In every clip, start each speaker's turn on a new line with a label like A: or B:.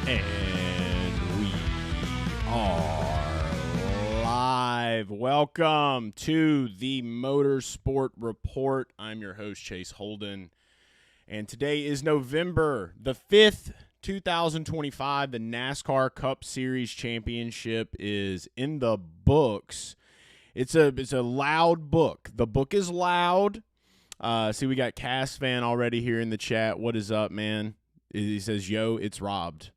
A: And we are live. Welcome to the Motorsport Report. I'm your host, Chase Holden. And today is November the 5th, 2025. The NASCAR Cup Series Championship is in the books. It's a loud book. The book is loud. See, we got Cass Fan already here in the chat. What is up, man? He says, yo, it's robbed.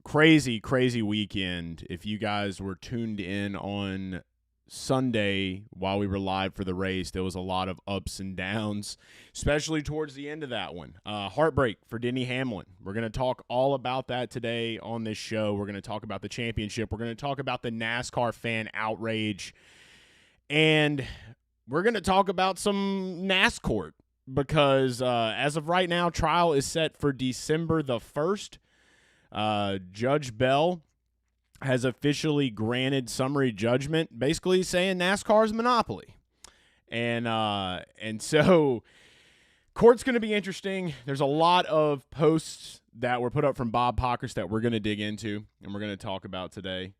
A: Crazy weekend. If you guys were tuned in on Sunday while we were live for the race, there was a lot of ups and downs, especially towards the end of that one. Heartbreak for Denny Hamlin. We're going to talk all about that today on this show. We're going to talk about the championship. We're going to talk about the NASCAR fan outrage. And we're going to talk about some NASCAR because as of right now, trial is set for December the 1st. Judge Bell has officially granted summary judgment, basically saying NASCAR is a monopoly. And so court's going to be interesting. There's a lot of posts that were put up from Bob Pockers that we're going to dig into and we're going to talk about today.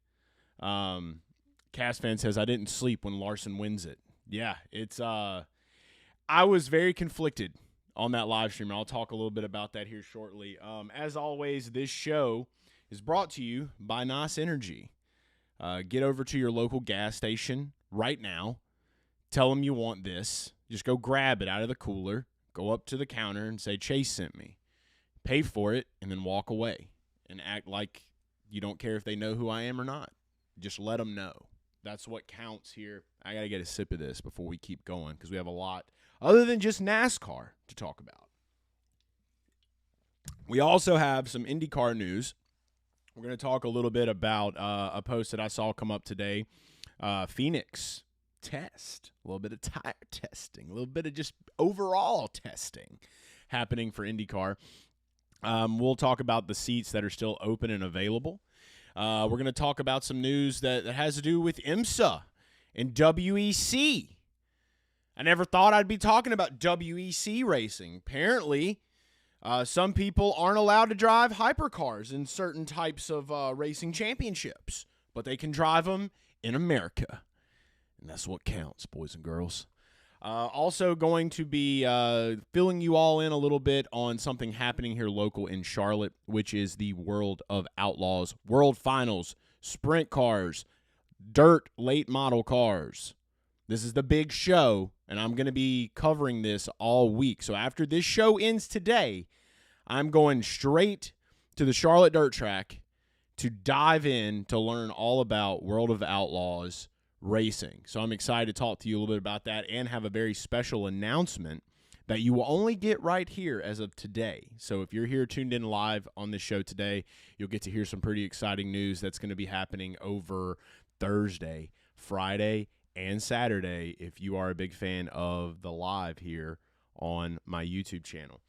A: Cass Fan says, I didn't sleep when Larson wins it. Yeah, it's I was very conflicted on that live stream, and I'll talk a little bit about that here shortly. As always, this show is brought to you by NOS Energy. Get over to your local gas station right now. Tell them you want this. Just go grab it out of the cooler, go up to the counter and say, Chase sent me. Pay for it, and then walk away and act like you don't care if they know who I am or not. Just let them know. That's what counts here. I got to get a sip of this before we keep going because we have a lot other than just NASCAR to talk about. We also have some IndyCar news. We're going to talk a little bit about a post that I saw come up today. Phoenix test, a little bit of tire testing, a little bit of just overall testing happening for IndyCar. We'll talk about the seats that are still open and available. We're going to talk about some news that has to do with IMSA and WEC. I never thought I'd be talking about WEC racing. Apparently, some people aren't allowed to drive hypercars in certain types of racing championships, but they can drive them in America. And that's what counts, boys and girls. Also going to be filling you all in a little bit on something happening here local in Charlotte, which is the World of Outlaws World Finals, sprint cars, dirt late model cars. This is the big show, and I'm going to be covering this all week. So after this show ends today, I'm going straight to the Charlotte dirt track to dive in to learn all about World of Outlaws racing. So I'm excited to talk to you a little bit about that and have a very special announcement that you will only get right here as of today. So if you're here tuned in live on this show today, you'll get to hear some pretty exciting news that's going to be happening over Thursday, Friday, and Saturday if you are a big fan of the live here on my YouTube channel.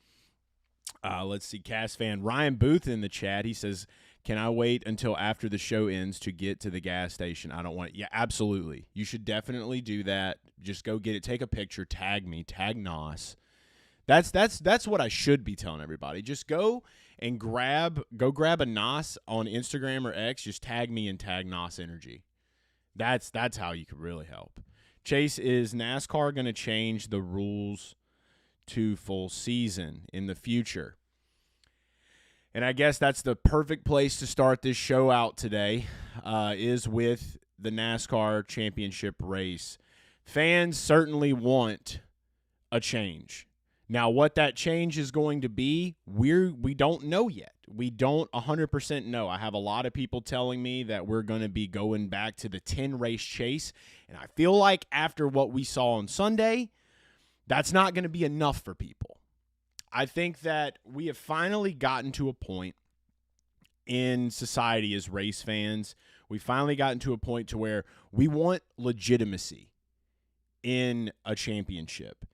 A: Let's see, Cass Fan Ryan Booth in the chat. He says, can I wait until after the show ends to get to the gas station? I don't want it. Yeah, absolutely. You should definitely do that. Just go get it. Take a picture. Tag me. Tag NOS. That's what I should be telling everybody. Just go and grab a NOS on Instagram or X. Just tag me and tag NOS Energy. That's how you could really help. Chase, is NASCAR going to change the rules to full season in the future? And I guess that's the perfect place to start this show out today, is with the NASCAR championship race. Fans certainly want a change. Now, what that change is going to be, we don't know yet. We don't 100% know. I have a lot of people telling me that we're going to be going back to the 10-race chase, and I feel like after what we saw on Sunday, that's not going to be enough for people. I think that we have finally gotten to a point in society as race fans. We finally gotten to a point to where we want legitimacy in a championship.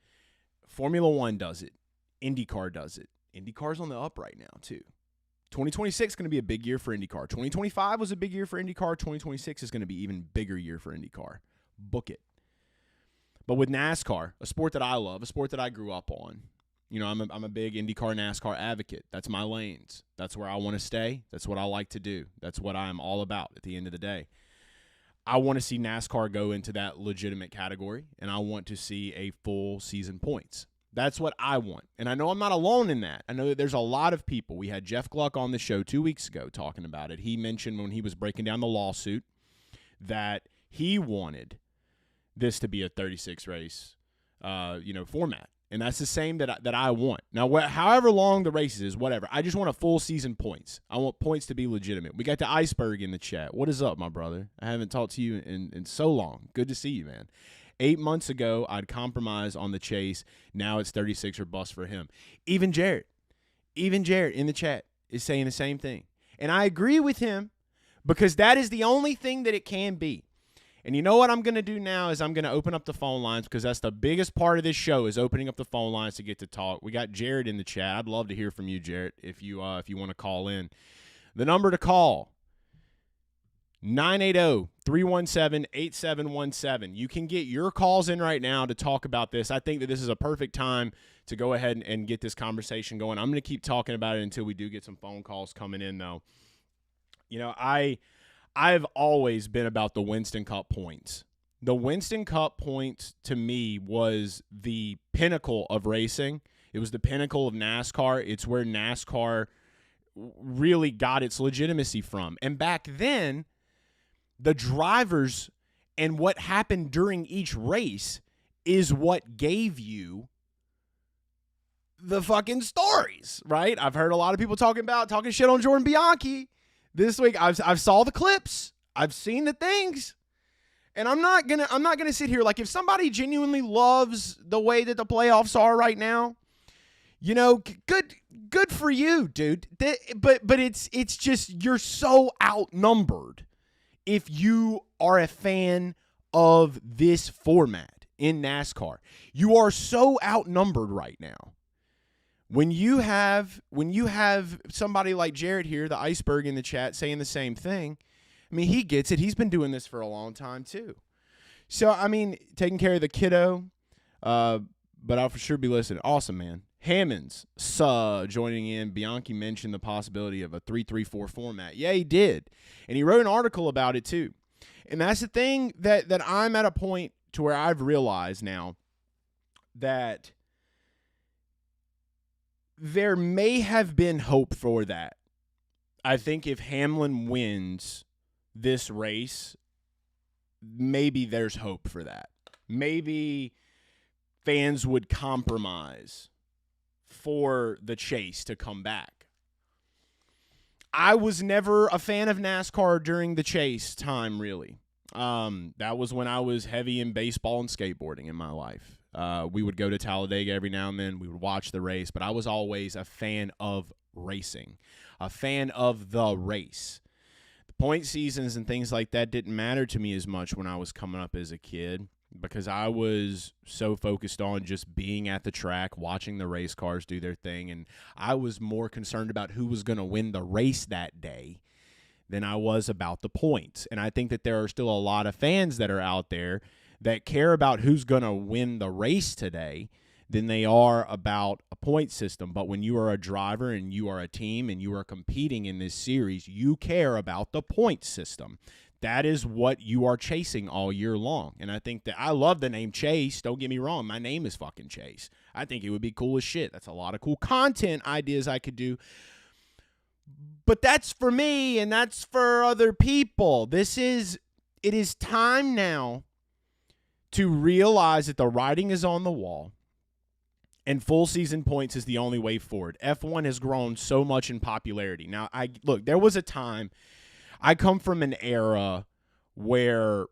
A: Formula One does it. IndyCar does it. IndyCar's on the up right now, too. 2026 is going to be a big year for IndyCar. 2025 was a big year for IndyCar. 2026 is going to be even bigger year for IndyCar. Book it. But with NASCAR, a sport that I love, a sport that I grew up on, I'm a big IndyCar, NASCAR advocate. That's my lanes. That's where I want to stay. That's what I like to do. That's what I'm all about at the end of the day. I want to see NASCAR go into that legitimate category, and I want to see a full season points. That's what I want. And I know I'm not alone in that. I know that there's a lot of people. We had Jeff Gluck on the show 2 weeks ago talking about it. He mentioned when he was breaking down the lawsuit that he wanted this to be a 36 race, format. And that's the same that I want. Now, however long the race is, whatever. I just want a full season points. I want points to be legitimate. We got the Iceberg in the chat. What is up, my brother? I haven't talked to you in so long. Good to see you, man. 8 months ago, I'd compromise on the chase. Now it's 36 or bust for him. Even Jarrett in the chat is saying the same thing. And I agree with him because that is the only thing that it can be. And you know what I'm going to do now is I'm going to open up the phone lines because that's the biggest part of this show is opening up the phone lines to get to talk. We got Jared in the chat. I'd love to hear from you, Jared, if you want to call in. The number to call, 980-317-8717. You can get your calls in right now to talk about this. I think that this is a perfect time to go ahead and get this conversation going. I'm going to keep talking about it until we do get some phone calls coming in, though. I've always been about the Winston Cup points. The Winston Cup points, to me, was the pinnacle of racing. It was the pinnacle of NASCAR. It's where NASCAR really got its legitimacy from. And back then, the drivers and what happened during each race is what gave you the fucking stories, right? I've heard a lot of people talking shit on Jordan Bianchi. This week, I've saw the clips. I've seen the things. And I'm not gonna sit here like if somebody genuinely loves the way that the playoffs are right now, good for you, dude. But it's just you're so outnumbered if you are a fan of this format in NASCAR. You are so outnumbered right now. When you have somebody like Jared here, the Iceberg in the chat, saying the same thing, I mean, he gets it. He's been doing this for a long time, too. So, I mean, taking care of the kiddo, but I'll for sure be listening. Awesome, man. Hammonds, joining in. Bianchi mentioned the possibility of a 3-3-4 format. Yeah, he did. And he wrote an article about it, too. And that's the thing that I'm at a point to where I've realized now that there may have been hope for that. I think if Hamlin wins this race, maybe there's hope for that. Maybe fans would compromise for the chase to come back. I was never a fan of NASCAR during the chase time, really. That was when I was heavy in baseball and skateboarding in my life. We would go to Talladega every now and then. We would watch the race, but I was always a fan of racing, a fan of the race. The point seasons and things like that didn't matter to me as much when I was coming up as a kid because I was so focused on just being at the track, watching the race cars do their thing, and I was more concerned about who was going to win the race that day than I was about the points. And I think that there are still a lot of fans that are out there that care about who's going to win the race today than they are about a point system. But when you are a driver and you are a team and you are competing in this series, you care about the point system. That is what you are chasing all year long. And I think that I love the name Chase. Don't get me wrong. My name is fucking Chase. I think it would be cool as shit. That's a lot of cool content ideas I could do. But that's for me and that's for other people. It is time now to realize that the writing is on the wall and full season points is the only way forward. F1 has grown so much in popularity. Now, there was a time, I come from an era where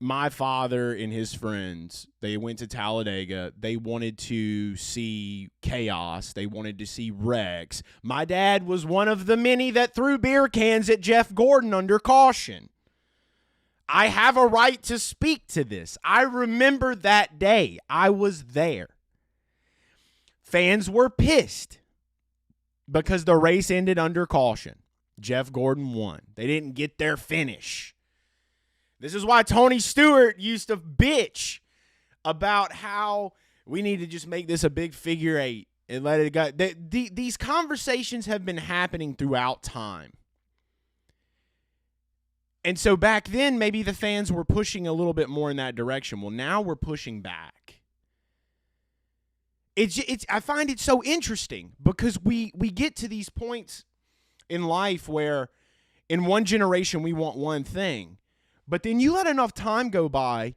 A: my father and his friends, they went to Talladega. They wanted to see chaos. They wanted to see wrecks. My dad was one of the many that threw beer cans at Jeff Gordon under caution. I have a right to speak to this. I remember that day. I was there. Fans were pissed because the race ended under caution. Jeff Gordon won. They didn't get their finish. This is why Tony Stewart used to bitch about how we need to just make this a big figure eight and let it go. These conversations have been happening throughout time. And so back then, maybe the fans were pushing a little bit more in that direction. Well, now we're pushing back. I find it so interesting because we get to these points in life where in one generation we want one thing, but then you let enough time go by,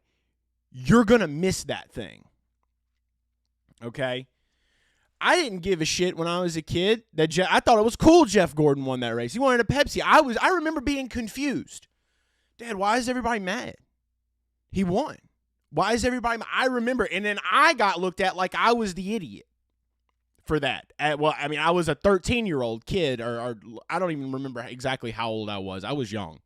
A: you're going to miss that thing. Okay? I didn't give a shit when I was a kid that I thought it was cool Jeff Gordon won that race. He wanted a Pepsi. I remember being confused. Dad, why is everybody mad? He won. Why is everybody mad? I remember. And then I got looked at like I was the idiot for that. I was a 13-year-old kid, or I don't even remember exactly how old I was. I was young.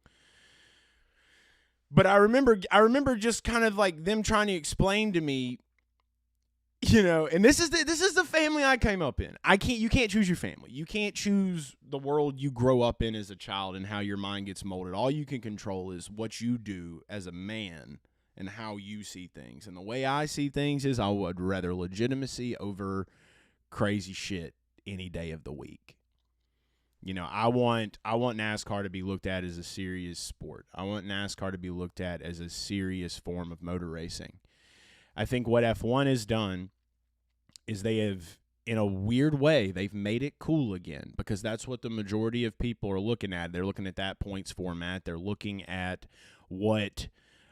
A: But I remember just kind of like them trying to explain to me, and this is the family I came up in. You can't choose your family. You can't choose the world you grow up in as a child and how your mind gets molded. All you can control is what you do as a man and how you see things. And the way I see things is I would rather legitimacy over crazy shit any day of the week. I want NASCAR to be looked at as a serious sport. I want NASCAR to be looked at as a serious form of motor racing. I think what F1 has done is they have, in a weird way, they've made it cool again because that's what the majority of people are looking at. They're looking at that points format. They're looking at what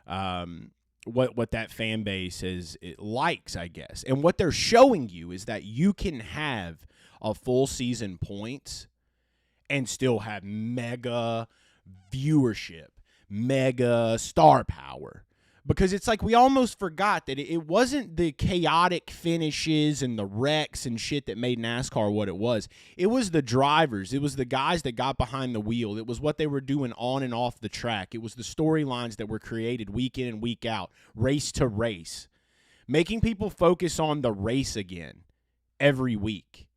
A: that fan base likes, I guess. And what they're showing you is that you can have a full season points and still have mega viewership, mega star power. Because it's like we almost forgot that it wasn't the chaotic finishes and the wrecks and shit that made NASCAR what it was. It was the drivers. It was the guys that got behind the wheel. It was what they were doing on and off the track. It was the storylines that were created week in and week out, race to race, making people focus on the race again every week.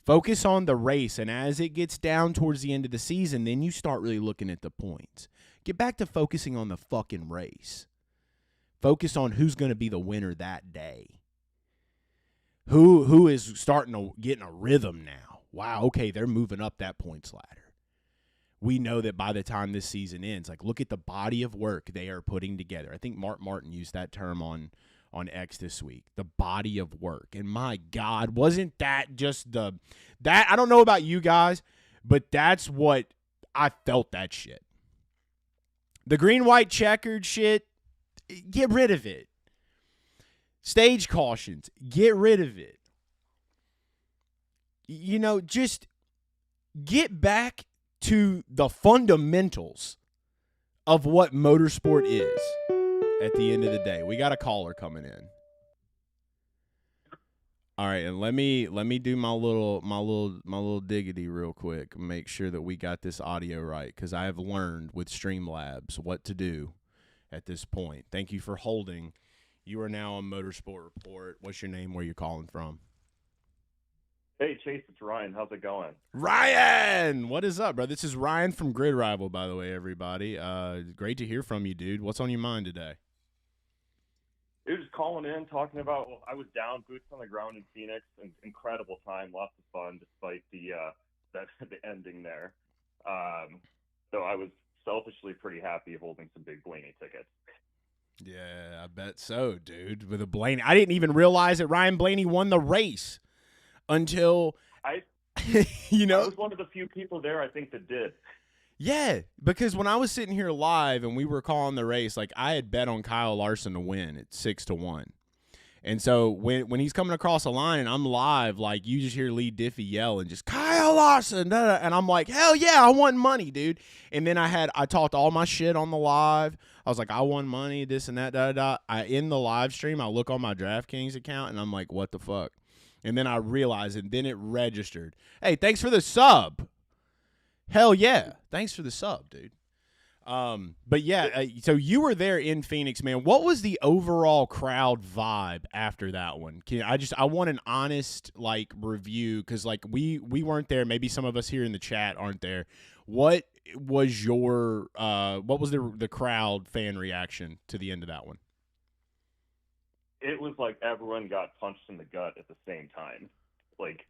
A: Focus on the race, and as it gets down towards the end of the season, then you start really looking at the points. Get back to focusing on the fucking race. Focus on who's going to be the winner that day. Who is starting to get in a rhythm now. Wow, okay, they're moving up that points ladder. We know that by the time this season ends, like look at the body of work they are putting together. I think Mark Martin used that term on X this week. The body of work. And my God, wasn't that just that I don't know about you guys, but that's what I felt that shit. The green-white-checkered shit, get rid of it. Stage cautions, get rid of it. Just get back to the fundamentals of what motorsport is at the end of the day. We got a caller coming in. All right, and let me do my little diggity real quick. Make sure that we got this audio right because I have learned with Streamlabs what to do at this point. Thank you for holding. You are now on Motorsport Report. What's your name? Where you calling from?
B: Hey Chase, it's Ryan. How's it going?
A: Ryan, what is up, bro? This is Ryan from Grid Rival, by the way, everybody. Great to hear from you, dude. What's on your mind today?
B: He was calling in, talking about, I was down, boots on the ground in Phoenix, and incredible time, lots of fun, despite the ending there. So I was selfishly pretty happy holding some big Blaney tickets.
A: Yeah, I bet so, dude. With a Blaney, I didn't even realize that Ryan Blaney won the race until
B: I was one of the few people there, I think, that did.
A: Yeah, because when I was sitting here live and we were calling the race, like I had bet on Kyle Larson to win at 6-1. And so when he's coming across the line and I'm live, like you just hear Lee Diffie yell and just Kyle Larson, and I'm like, hell yeah, I won money, dude. And then I talked all my shit on the live. I was like, I won money, this and that, I in the live stream, I look on my DraftKings account and I'm like, what the fuck? And then I realized, and then it registered. Hey, thanks for the sub. Hell yeah. Thanks for the sub, dude. But yeah, so you were there in Phoenix, man. What was the overall crowd vibe after that one? I want an honest review because we weren't there. Maybe some of us here in the chat aren't there. What was the crowd fan reaction to the end of that one?
B: it was like everyone got punched in the gut at the same time. Like,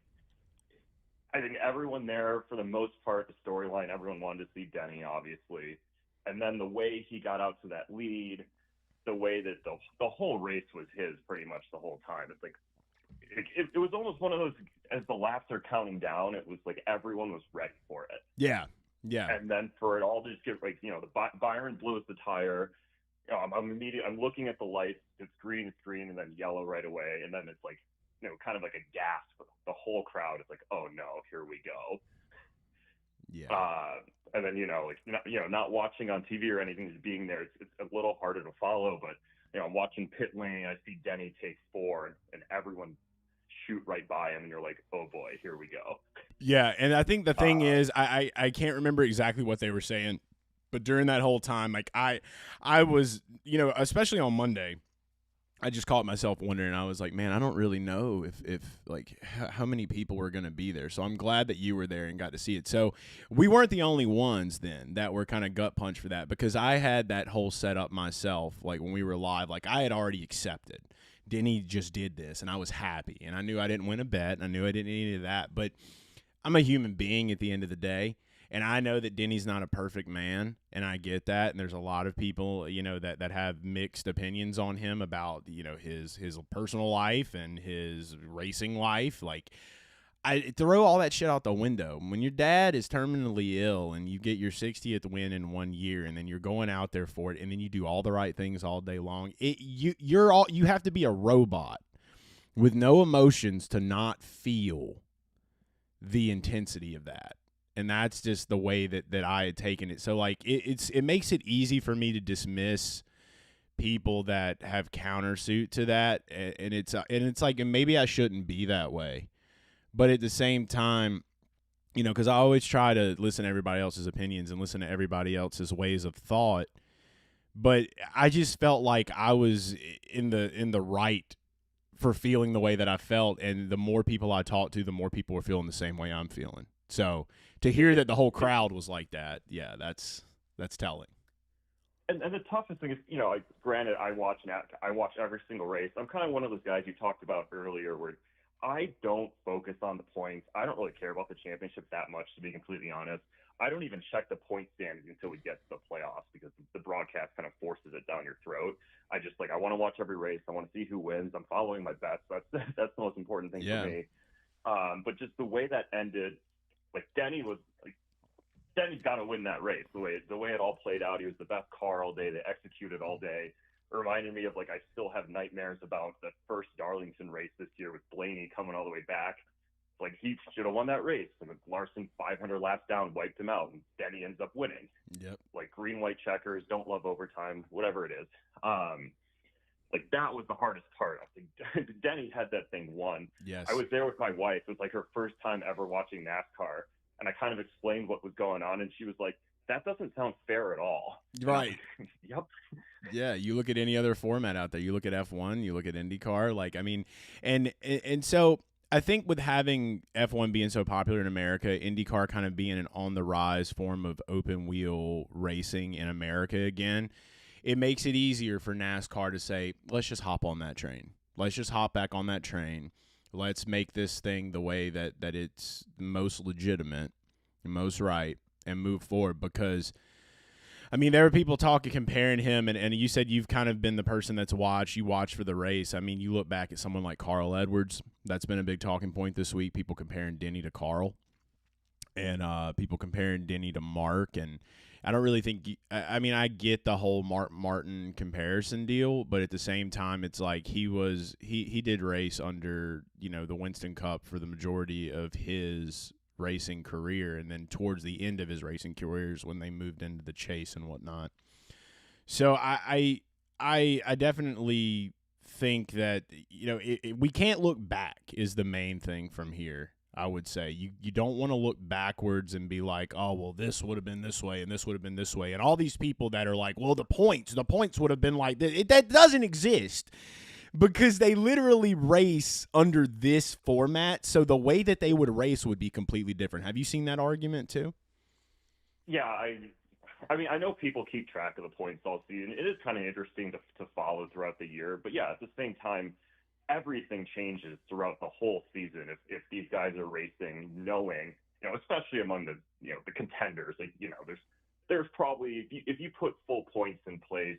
B: I think everyone there, for the most part, the storyline, everyone wanted to see Denny, obviously. And then the way he got out to that lead, the way that the whole race was his pretty much the whole time. It's like, it was almost one of those, as the laps are counting down, it was like everyone was ready for it.
A: Yeah, yeah.
B: And then for it all to just get, like, you know, Byron blows the tire. You know, I'm looking at the lights. It's green, and then yellow right away. And then it's like, you know, kind of like a gasp. The whole crowd is like, oh no, here we go.
A: Yeah.
B: And then, you know, like, not watching on TV or anything, just being there, it's a little harder to follow. But, you know, I'm watching pit lane. I see Denny take 4, and everyone shoot right by him, and you're like, oh boy, here we go.
A: Yeah, and I think the thing is, I can't remember exactly what they were saying, but during that whole time, like I was, you know, especially on Monday, I just caught myself wondering. I was like, man, I don't really know if like how many people were going to be there. So I'm glad that you were there and got to see it. So we weren't the only ones then that were kind of gut punch for that, because I had that whole setup myself. Like when we were live, like I had already accepted Denny just did this, and I was happy, and I knew I didn't win a bet, and I knew I didn't need any of that, but I'm a human being at the end of the day. And I know that Denny's not a perfect man, and I get that. And there's a lot of people, you know, that have mixed opinions on him about, you know, his personal life and his racing life. Like, I throw all that shit out the window. When your dad is terminally ill and you get your 60th win in 1 year, and then you're going out there for it, and then you do all the right things all day long, you have to be a robot with no emotions to not feel the intensity of that. And that's just the way that I had taken it. So, like, it makes it easy for me to dismiss people that have countersuit to that, and it's like, and maybe I shouldn't be that way, but at the same time, you know, because I always try to listen to everybody else's opinions and listen to everybody else's ways of thought, but I just felt like I was in the right for feeling the way that I felt, and the more people I talked to, the more people were feeling the same way I'm feeling. So to hear that the whole crowd was like that, yeah, that's telling.
B: And the toughest thing is, you know, like, granted, I watch every single race. I'm kind of one of those guys you talked about earlier, where I don't focus on the points. I don't really care about the championship that much, to be completely honest. I don't even check the point standings until we get to the playoffs, because the broadcast kind of forces it down your throat. I want to watch every race. I want to see who wins. I'm following my bets. That's the most important thing for me. But just the way that ended, like, Denny's got to win that race. The way it all played out, he was the best car all day. They executed all day. It reminded me of, like, I still have nightmares about the first Darlington race this year with Blaney coming all the way back. Like, he should have won that race, and Larson 500 laps down wiped him out, and Denny ends up winning.
A: Yep.
B: Like, green-white-checkers, don't love overtime, whatever it is. Like, that was the hardest part. I think Denny had that thing won.
A: Yes.
B: I was there with my wife. It was like her first time ever watching NASCAR, and I kind of explained what was going on, and she was like, that doesn't sound fair at all.
A: Right.
B: Yep.
A: Yeah, you look at any other format out there. You look at F1, you look at IndyCar. Like, I mean, and so I think with having F1 being so popular in America, IndyCar kind of being an on-the-rise form of open-wheel racing in America again, it makes it easier for NASCAR to say, let's just hop on that train. Let's just hop back on that train. Let's make this thing the way that it's most legitimate, most right, and move forward. Because, I mean, there were people comparing him, and you said you've kind of been the person that's watched. You watch for the race. I mean, you look back at someone like Carl Edwards. That's been a big talking point this week. People comparing Denny to Carl, and people comparing Denny to Mark. And I don't really think – I mean, I get the whole Mark Martin comparison deal, but at the same time, it's like he did race under, you know, the Winston Cup for the majority of his racing career, and then towards the end of his racing careers when they moved into the chase and whatnot. So I definitely think that, you know, we can't look back is the main thing from here. I would say you don't want to look backwards and be like, oh, well, this would have been this way and this would have been this way. And all these people that are like, well, the points would have been like this. That doesn't exist, because they literally race under this format. So the way that they would race would be completely different. Have you seen that argument too?
B: Yeah, I mean, I know people keep track of the points all season. It is kind of interesting to follow throughout the year. But yeah, at the same time, everything changes throughout the whole season. If these guys are racing, knowing, especially among the contenders, like, there's probably, if you put full points in place,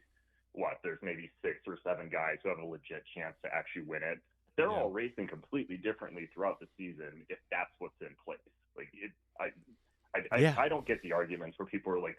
B: there's maybe 6 or 7 guys who have a legit chance to actually win it. They're all racing completely differently throughout the season if that's what's in place. Like, I don't get the arguments where people are like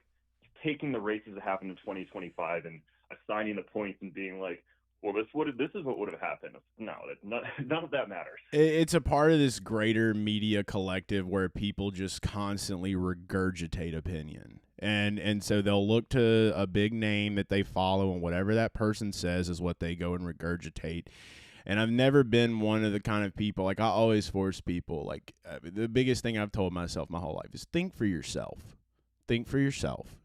B: taking the races that happened in 2025 and assigning the points and being like, well, this is what would have happened. No, none of that matters.
A: It's a part of this greater media collective where people just constantly regurgitate opinion. And so they'll look to a big name that they follow, and whatever that person says is what they go and regurgitate. And I've never been one of the kind of people, like, I always force people, like, the biggest thing I've told myself my whole life is think for yourself. Think for yourself.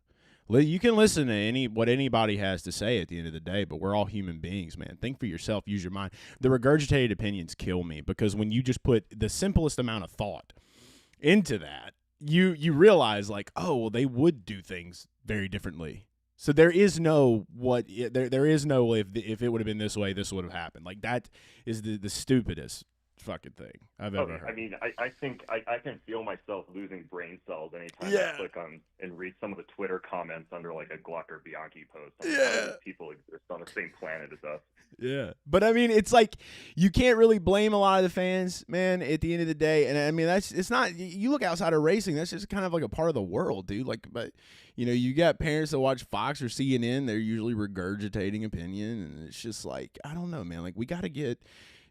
A: You can listen to what anybody has to say at the end of the day, but we're all human beings, man. Think for yourself. Use your mind. The regurgitated opinions kill me, because when you just put the simplest amount of thought into that, you realize, like, oh, well, they would do things very differently. So there is no there is no if it would have been this way, this would have happened. Like, that is the stupidest fucking thing I've ever heard.
B: I mean, I think I can feel myself losing brain cells anytime I click on and read some of the Twitter comments under like a Gluck or Bianchi post. People exist on the same planet as us.
A: Yeah. But I mean, it's like, you can't really blame a lot of the fans, man, at the end of the day. And I mean, it's not, you look outside of racing, that's just kind of like a part of the world, dude. Like, but you got parents that watch Fox or CNN, they're usually regurgitating opinion. And it's just like, I don't know, man. Like, we got to get,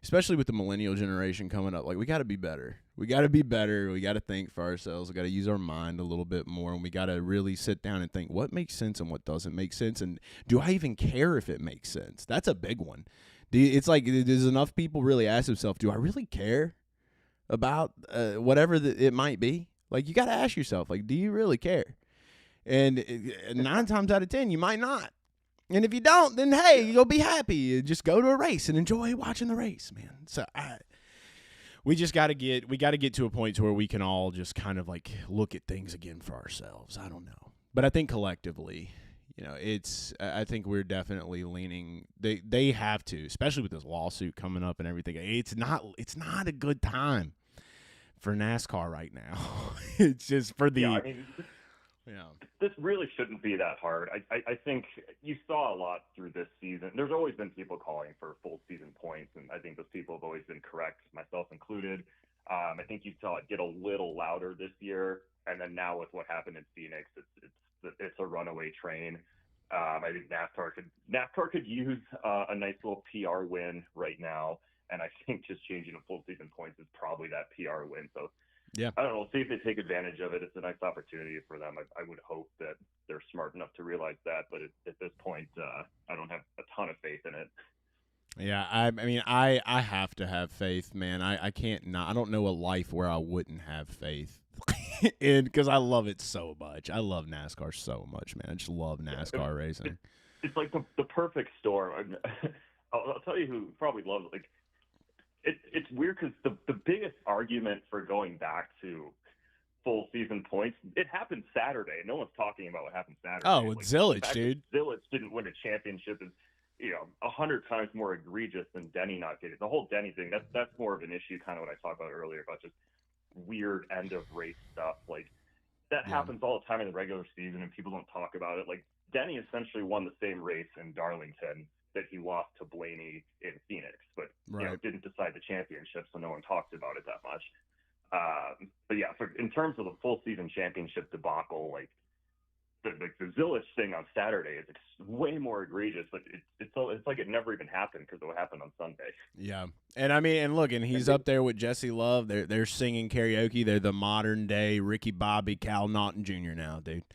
A: especially with the millennial generation coming up, like, we got to be better. We got to be better. We got to think for ourselves. We got to use our mind a little bit more, and we got to really sit down and think what makes sense and what doesn't make sense, and do I even care if it makes sense? That's a big one. It's like, there's enough people really ask themselves, do I really care about whatever it might be? Like, you got to ask yourself, like, do you really care? And 9 times out of 10, you might not. And if you don't, then hey, you'll be happy. Just go to a race and enjoy watching the race, man. So we got to get to a point to where we can all just kind of like look at things again for ourselves. I don't know, but I think collectively, I think we're definitely leaning. They have to, especially with this lawsuit coming up and everything. It's not a good time for NASCAR right now. It's just for the.
B: This really shouldn't be that hard. I think you saw a lot through this season. There's always been people calling for full season points, and I think those people have always been correct, myself included. I think you saw it get a little louder this year, and then now with what happened in Phoenix, it's a runaway train. I think NASCAR could use a nice little PR win right now, and I think just changing to full season points is probably that PR win. So.
A: Yeah,
B: I don't know. See if they take advantage of it. It's a nice opportunity for them. I would hope that they're smart enough to realize that. But at this point, I don't have a ton of faith in it.
A: Yeah, I mean, I have to have faith, man. I can't not. I don't know a life where I wouldn't have faith in, because I love it so much. I love NASCAR so much, man. I just love NASCAR racing.
B: It's like the perfect storm. I'll tell you who probably loves it. Like, it's weird because the biggest argument for going back to full season points, it happened Saturday. No one's talking about what happened Saturday.
A: Oh, with Zillage, dude.
B: Zillage didn't win a championship is 100 times more egregious than Denny not getting. The whole Denny thing, that's more of an issue, kind of what I talked about earlier about just weird end of race stuff. Like, that happens all the time in the regular season, and people don't talk about it. Like, Denny essentially won the same race in Darlington that he lost to Blaney in Phoenix, but didn't decide the championship, so no one talks about it that much. But yeah, in terms of the full season championship debacle, like the Zillage thing on Saturday is way more egregious, but it's like it never even happened because it happened on Sunday.
A: Yeah, and I mean, and look, and he's up there with Jesse Love. They're singing karaoke. They're the modern day Ricky Bobby, Cal Naughton Jr. now, dude.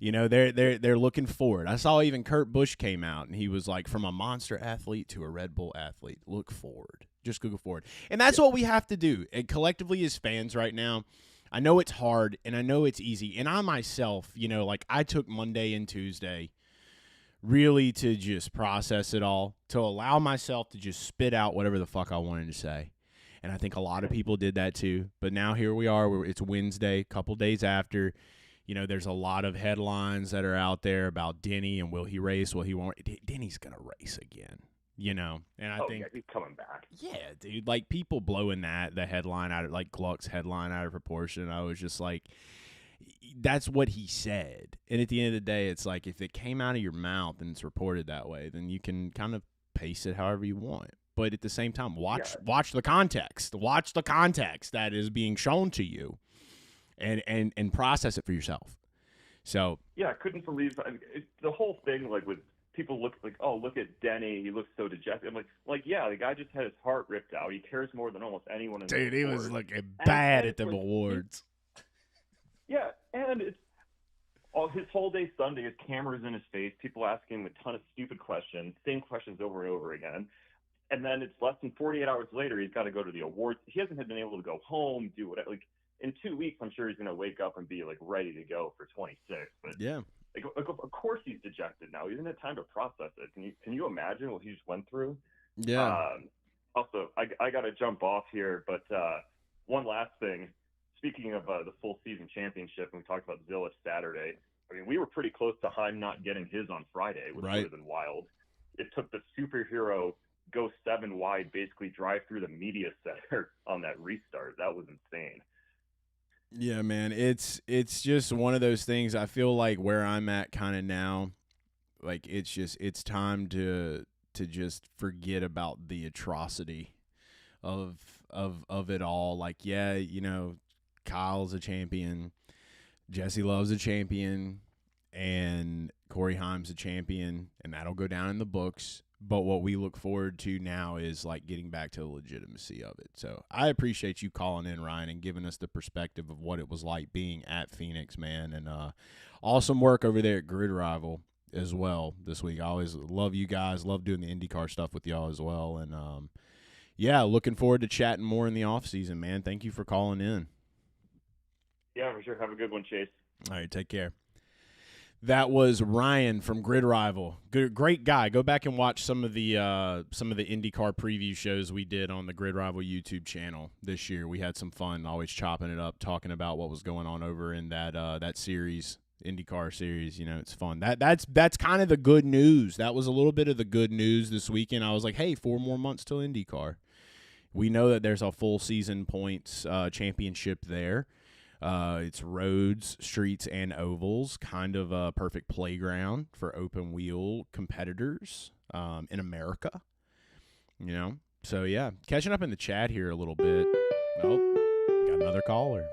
A: They're looking forward. I saw even Kurt Busch came out, and he was like, from a monster athlete to a Red Bull athlete, look forward. Just go forward. And that's what we have to do. And collectively as fans right now, I know it's hard, and I know it's easy. And I myself, like, I took Monday and Tuesday really to just process it all, to allow myself to just spit out whatever the fuck I wanted to say. And I think a lot of people did that too. But now here we are. It's Wednesday, a couple days after. there's a lot of headlines that are out there about Denny and will he race, will he won't. Denny's going to race again, and I think
B: he's coming back.
A: Yeah, dude, like people blowing the headline out of, like Gluck's headline out of proportion. I was just like, that's what he said. And at the end of the day, it's like if it came out of your mouth and it's reported that way, then you can kind of pace it however you want. But at the same time, watch the context. Watch the context that is being shown to you, and process it for yourself. So
B: yeah, I couldn't believe the whole thing. Like with people look at Denny, he looks so dejected. I'm like yeah, the guy just had his heart ripped out. He cares more than almost anyone in the sport.
A: Dude, he was looking bad at them awards.
B: Yeah, and it's his whole day Sunday. His camera's in his face. People asking him a ton of stupid questions, same questions over and over again. And then it's less than 48 hours later, he's got to go to the awards. He hasn't been able to go home, do whatever. Like in 2 weeks, I'm sure he's going to wake up and be like ready to go for 26. But
A: yeah,
B: like of course he's dejected now. He doesn't have time to process it. Can you imagine what he just went through?
A: Yeah.
B: Also, I got to jump off here, but one last thing. Speaking of the full season championship, and we talked about Zillich Saturday. I mean, we were pretty close to Heim not getting his on Friday, which would have been wild. It took the superhero go 7 wide, basically drive through the media center on that restart. That was insane.
A: Yeah, man, it's just one of those things. I feel like where I'm at kind of now, like it's time to just forget about the atrocity of it all. Like, yeah, Kyle's a champion, Jesse Love's a champion, and Corey Haim's a champion, and that'll go down in the books. But what we look forward to now is like getting back to the legitimacy of it. So I appreciate you calling in, Ryan, and giving us the perspective of what it was like being at Phoenix, man. And awesome work over there at Grid Rival as well this week. I always love you guys, love doing the IndyCar stuff with y'all as well. And yeah, looking forward to chatting more in the off season, man. Thank you for calling in.
B: Yeah, for sure. Have a good one, Chase.
A: All right, take care. That was Ryan from Grid Rival. Great guy. Go back and watch some of the IndyCar preview shows we did on the Grid Rival YouTube channel this year. We had some fun, always chopping it up, talking about what was going on over in that series, IndyCar series. It's fun. That's kind of the good news. That was a little bit of the good news this weekend. I was like, hey, 4 more months till IndyCar. We know that there's a full season points championship there. It's roads, streets, and ovals, kind of a perfect playground for open wheel competitors in America. So yeah, catching up in the chat here a little bit. Oh, got another caller.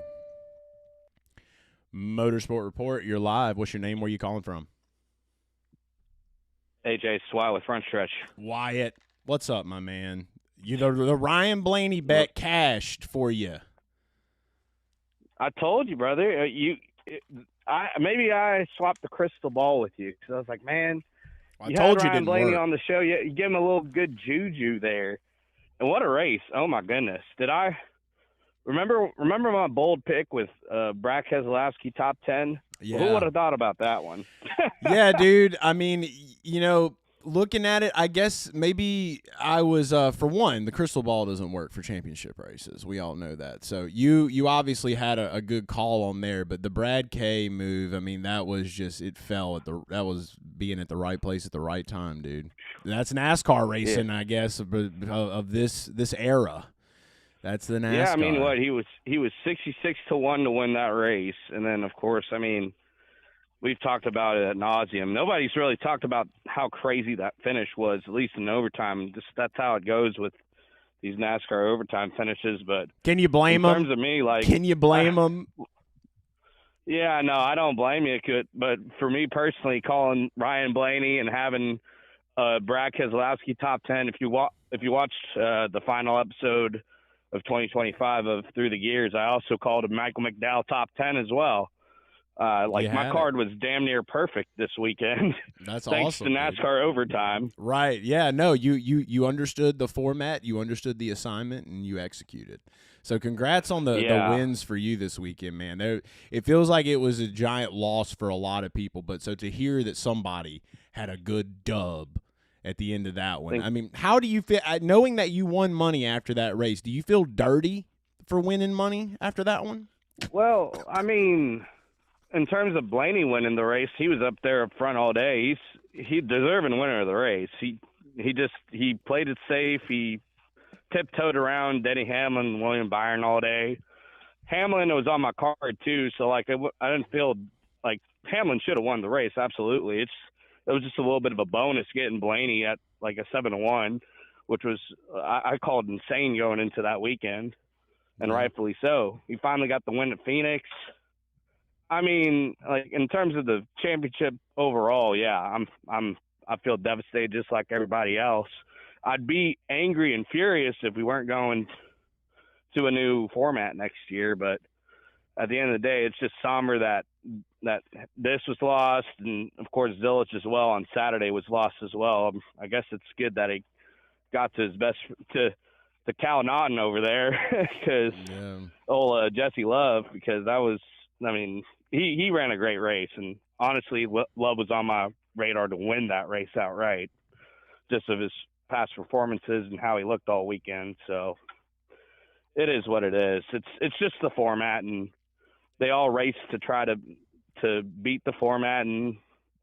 A: Motorsport Report, you're live. What's your name? Where are you calling from?
C: AJ Swat with Front Stretch.
A: Wyatt, what's up, my man? The Ryan Blaney bet cashed for you.
C: I told you, brother. Maybe I swapped the crystal ball with you because I was like, man,
A: I told you
C: Ryan
A: didn't
C: Blaney
A: work
C: on the show. You give him a little good juju there, and what a race! Oh my goodness, did I remember my bold pick with Brad Keselowski top 10?
A: Yeah.
C: Who would have thought about that one?
A: Yeah, dude. I mean, looking at it, I guess maybe I was for one, the crystal ball doesn't work for championship races. We all know that. So you obviously had a good call on there, but the Brad K move, I mean, that was just that was being at the right place at the right time, dude. That's NASCAR racing, I guess, of this era. That's the NASCAR.
C: Yeah, I mean, he was 66-1 to win that race, and then of course, I mean, we've talked about it ad nauseum. Nobody's really talked about how crazy that finish was, at least in overtime. That's how it goes with these NASCAR overtime finishes. But
A: can you blame them?
C: In terms of me, like,
A: can you blame them?
C: Yeah, no, I don't blame you. But for me personally, calling Ryan Blaney and having Brad Keselowski top 10, if you watched the final episode of 2025 of Through the Gears, I also called him Michael McDowell top 10 as well. My card was damn near perfect this weekend.
A: That's
C: thanks
A: awesome.
C: Thanks to NASCAR overtime.
A: Right. Yeah. No. You understood the format. You understood the assignment, and you executed. So congrats on the wins for you this weekend, man. It feels like it was a giant loss for a lot of people, but so to hear that somebody had a good dub at the end of that one, I mean, how do you feel knowing that you won money after that race? Do you feel dirty for winning money after that one?
C: Well, I mean, in terms of Blaney winning the race, he was up there up front all day. He's deserving winner of the race. He played it safe. He tiptoed around Denny Hamlin and William Byron all day. Hamlin was on my card too, so like I didn't feel like Hamlin should have won the race. Absolutely, it was just a little bit of a bonus getting Blaney at like a 7-1, which was I called insane going into that weekend, and rightfully so. He finally got the win at Phoenix. I mean, like in terms of the championship overall, yeah, I feel devastated just like everybody else. I'd be angry and furious if we weren't going to a new format next year, but at the end of the day, it's just somber that this was lost, and of course Zillage as well on Saturday was lost as well. I guess it's good that he got to his best to Cal Naughton over there because old Jesse Love, because that was, I mean, he ran a great race, and honestly, Love was on my radar to win that race outright, just of his past performances and how he looked all weekend. So it is what it is. It's just the format, and they all raced to try to beat the format, and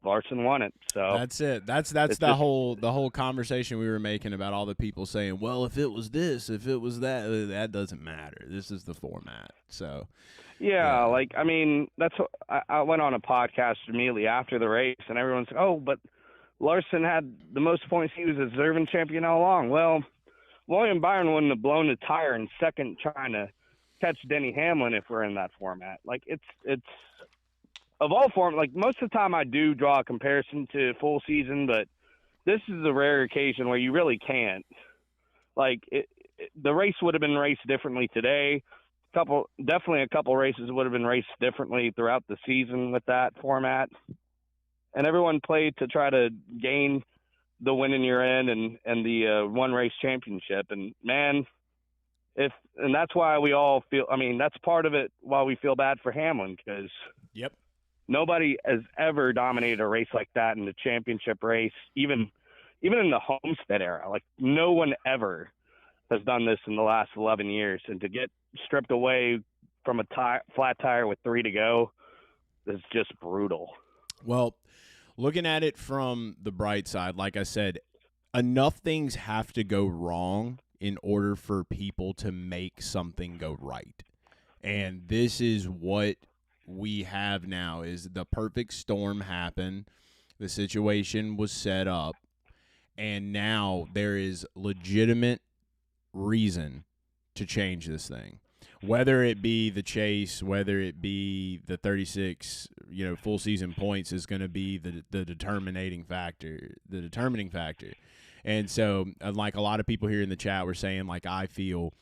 C: Larson won it. So
A: that's it. That's the whole conversation we were making about all the people saying, well, if it was this, if it was that doesn't matter. This is the format. So
C: yeah. Like, I mean, that's what I went on a podcast immediately after the race, and everyone's like, oh, but Larson had the most points. He was a deserving champion all along. Well, William Byron wouldn't have blown the tire in second trying to catch Denny Hamlin if we're in that format. Like, it's of all forms, like most of the time I do draw a comparison to full season, but this is a rare occasion where you really can't. Like, the race would have been raced differently today. Definitely a couple races would have been raced differently throughout the season with that format. And everyone played to try to gain the win in your end and the one race championship. And man, and that's why we all feel, I mean, that's part of it why we feel bad for Hamlin, because nobody has ever dominated a race like that in the championship race, even in the Homestead era. Like, no one ever has done this in the last 11 years. And to get stripped away from a flat tire with 3 to go is just brutal.
A: Well, looking at it from the bright side, like I said, enough things have to go wrong in order for people to make something go right. And this is what we have now, is the perfect storm happened. The situation was set up, and now there is legitimate reason to change this thing. Whether it be the chase, whether it be the 36, full season points is going to be the determining factor. And so, like a lot of people here in the chat were saying, like, I feel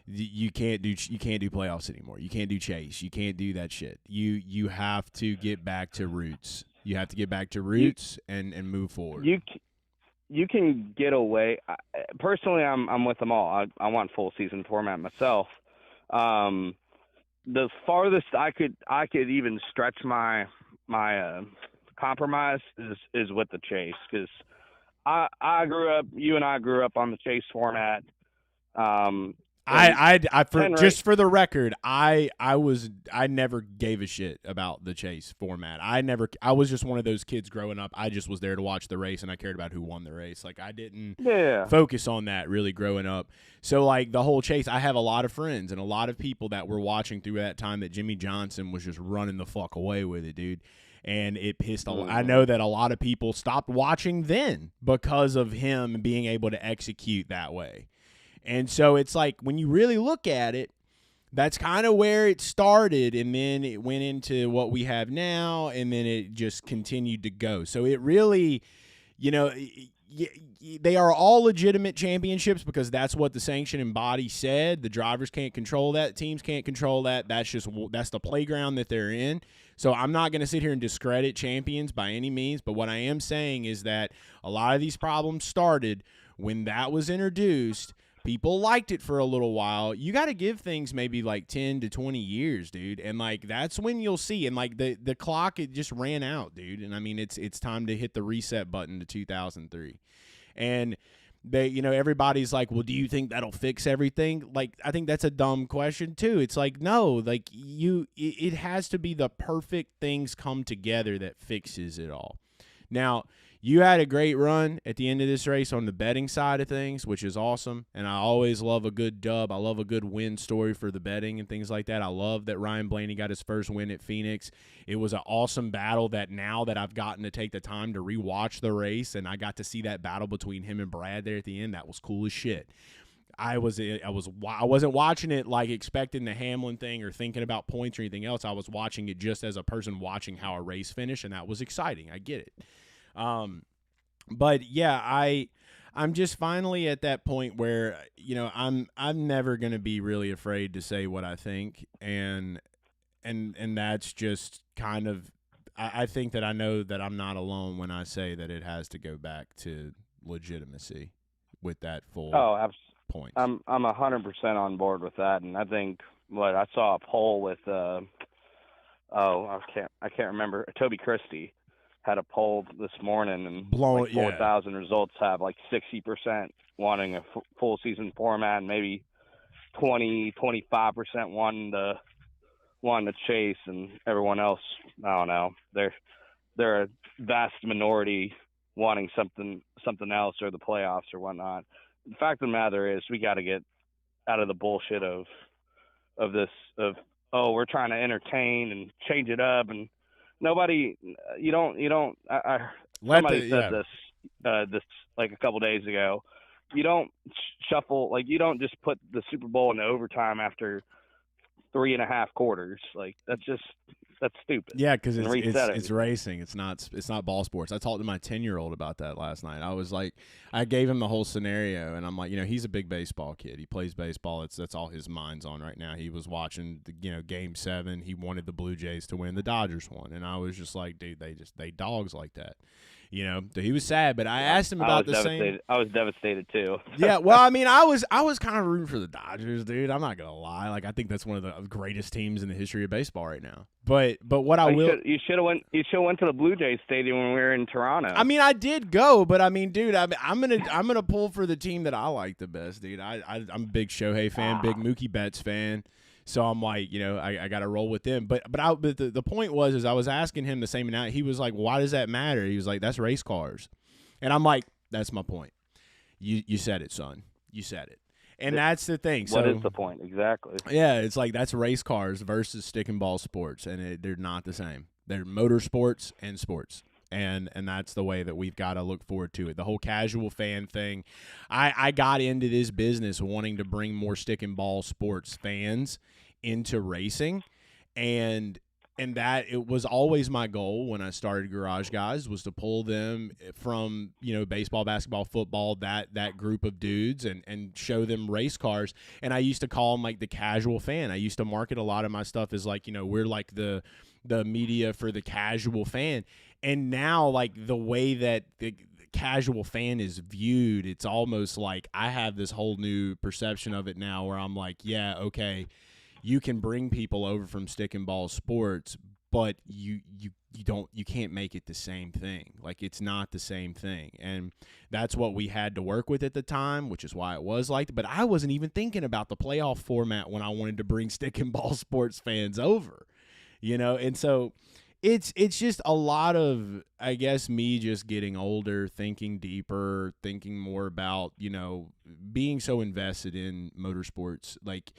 A: you can't do playoffs anymore. You can't do chase. You can't do that shit. You have to get back to roots. You have to get back to roots and move forward.
C: You can get away. Personally, I'm with them all. I want full season format myself. The farthest I could even stretch my compromise is with the chase, because you and I grew up on the chase format.
A: Just for the record, I never gave a shit about the chase format. I was just one of those kids growing up. I just was there to watch the race, and I cared about who won the race. Like, I didn't focus on that really growing up. So, like, the whole chase, I have a lot of friends and a lot of people that were watching through that time that Jimmy Johnson was just running the fuck away with it, dude. And it pissed a lot. I know that a lot of people stopped watching then because of him being able to execute that way. And so it's like, when you really look at it, that's kind of where it started, and then it went into what we have now, and then it just continued to go. So it really, they are all legitimate championships because that's what the sanctioning body said. The drivers can't control that. Teams can't control that. That's the playground that they're in. So I'm not going to sit here and discredit champions by any means, but what I am saying is that a lot of these problems started when that was introduced. People liked it for a little while. You got to give things maybe like 10 to 20 years, dude. And, like, that's when you'll see. And, like, the clock, it just ran out, dude. And, I mean, it's time to hit the reset button to 2003. And everybody's like, well, do you think that'll fix everything? Like, I think that's a dumb question too. It's like, no, like it has to be the perfect things come together that fixes it all. Now, you had a great run at the end of this race on the betting side of things, which is awesome. And I always love a good dub. I love a good win story for the betting and things like that. I love that Ryan Blaney got his first win at Phoenix. It was an awesome battle that now that I've gotten to take the time to rewatch the race and I got to see that battle between him and Brad there at the end, that was cool as shit. I wasn't watching it like expecting the Hamlin thing or thinking about points or anything else. I was watching it just as a person watching how a race finished, and that was exciting. I get it. But yeah, I'm just finally at that point where, I'm never going to be really afraid to say what I think. And that's just kind of, I think that I know that I'm not alone when I say that it has to go back to legitimacy with that full point.
C: I'm 100% on board with that. And I think I saw a poll with, I can't remember, Toby Christie had a poll this morning, and 4,000 results have like 60% wanting a full season format, and maybe 25% wanting to chase, and everyone else, I don't know, they're a vast minority wanting something else or the playoffs or whatnot. The fact of the matter is, we got to get out of the bullshit of we're trying to entertain and change it up, and somebody said this like a couple days ago. You don't shuffle, like, you don't just put the Super Bowl into overtime after 3.5 quarters. Like, that's stupid.
A: Yeah, because it's racing. It's not ball sports. I talked to my 10-year-old about that last night. I was like, I gave him the whole scenario, and I'm like, he's a big baseball kid. He plays baseball. That's all his mind's on right now. He was watching Game 7. He wanted the Blue Jays to win. The Dodgers won, and I was just like, dude, they dogs like that. He was sad, but I asked him about the same.
C: I was devastated too.
A: Yeah, well, I mean, I was kind of rooting for the Dodgers, dude. I'm not gonna lie. Like, I think that's one of the greatest teams in the history of baseball right now. But what
C: you should have went to the Blue Jays stadium when we were in Toronto.
A: I mean, I did go, but I mean, dude, I'm gonna pull for the team that I like the best, dude. I'm a big Shohei fan, big Mookie Betts fan. So I'm like, I got to roll with them. But the point was, I was asking him the same night. He was like, why does that matter? He was like, that's race cars. And I'm like, that's my point. You said it, son. You said it. And that's the thing.
C: What is the point? Exactly.
A: Yeah, it's like that's race cars versus stick and ball sports, and they're not the same. They're motorsports and sports. And that's the way that we've got to look forward to it. The whole casual fan thing. I got into this business wanting to bring more stick and ball sports fans into racing, and that it was always my goal when I started Garage Guys, was to pull them from baseball, basketball, football, that group of dudes, and show them race cars. And I used to call them like the casual fan. I used to market a lot of my stuff as like, we're like the media for the casual fan. And now, like, the way that the casual fan is viewed, it's almost like I have this whole new perception of it now where I'm like, yeah, okay, you can bring people over from stick and ball sports, but you can't make it the same thing. Like, it's not the same thing. And that's what we had to work with at the time, which is why it was like that. But I wasn't even thinking about the playoff format when I wanted to bring stick and ball sports fans over, and so it's just a lot of, I guess, me just getting older, thinking deeper, thinking more about, being so invested in motorsports. Like,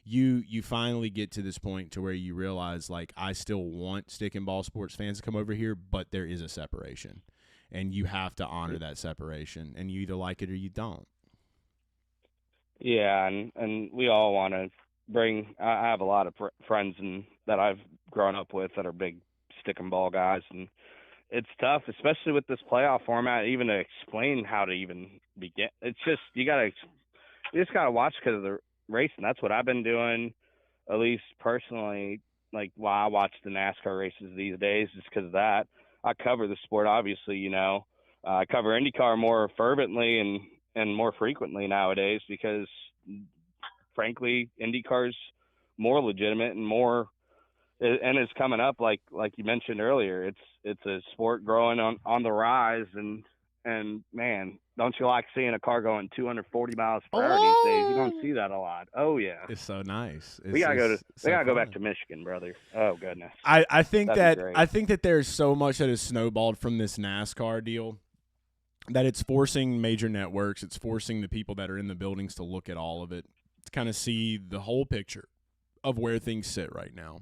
A: you finally get to this point to where you realize, like, I still want stick and ball sports fans to come over here, but there is a separation, and you have to honor that separation, and you either like it or you don't.
C: Yeah, and we all want to bring. I have a lot of friends that I've grown up with that are big stick and ball guys, and it's tough, especially with this playoff format, even to explain how to even begin. It's just you just gotta watch because of the racing. That's what I've been doing, at least personally. Like, why I watch the NASCAR races these days is because of that. I cover the sport, obviously. I cover IndyCar more fervently and more frequently nowadays because, frankly, IndyCar's more legitimate and more. And it's coming up, like you mentioned earlier. It's a sport growing on the rise, and man, don't you like seeing a car going 240 miles per hour these days? You don't see that a lot. Oh yeah,
A: It's so nice.
C: we gotta go back
A: fun.
C: to Michigan, brother. Oh goodness.
A: I think
C: That'd be
A: that
C: great.
A: there's so much that has snowballed from this NASCAR deal that it's forcing major networks, it's forcing the people that are in the buildings to look at all of it, to kind of see the whole picture of where things sit right now.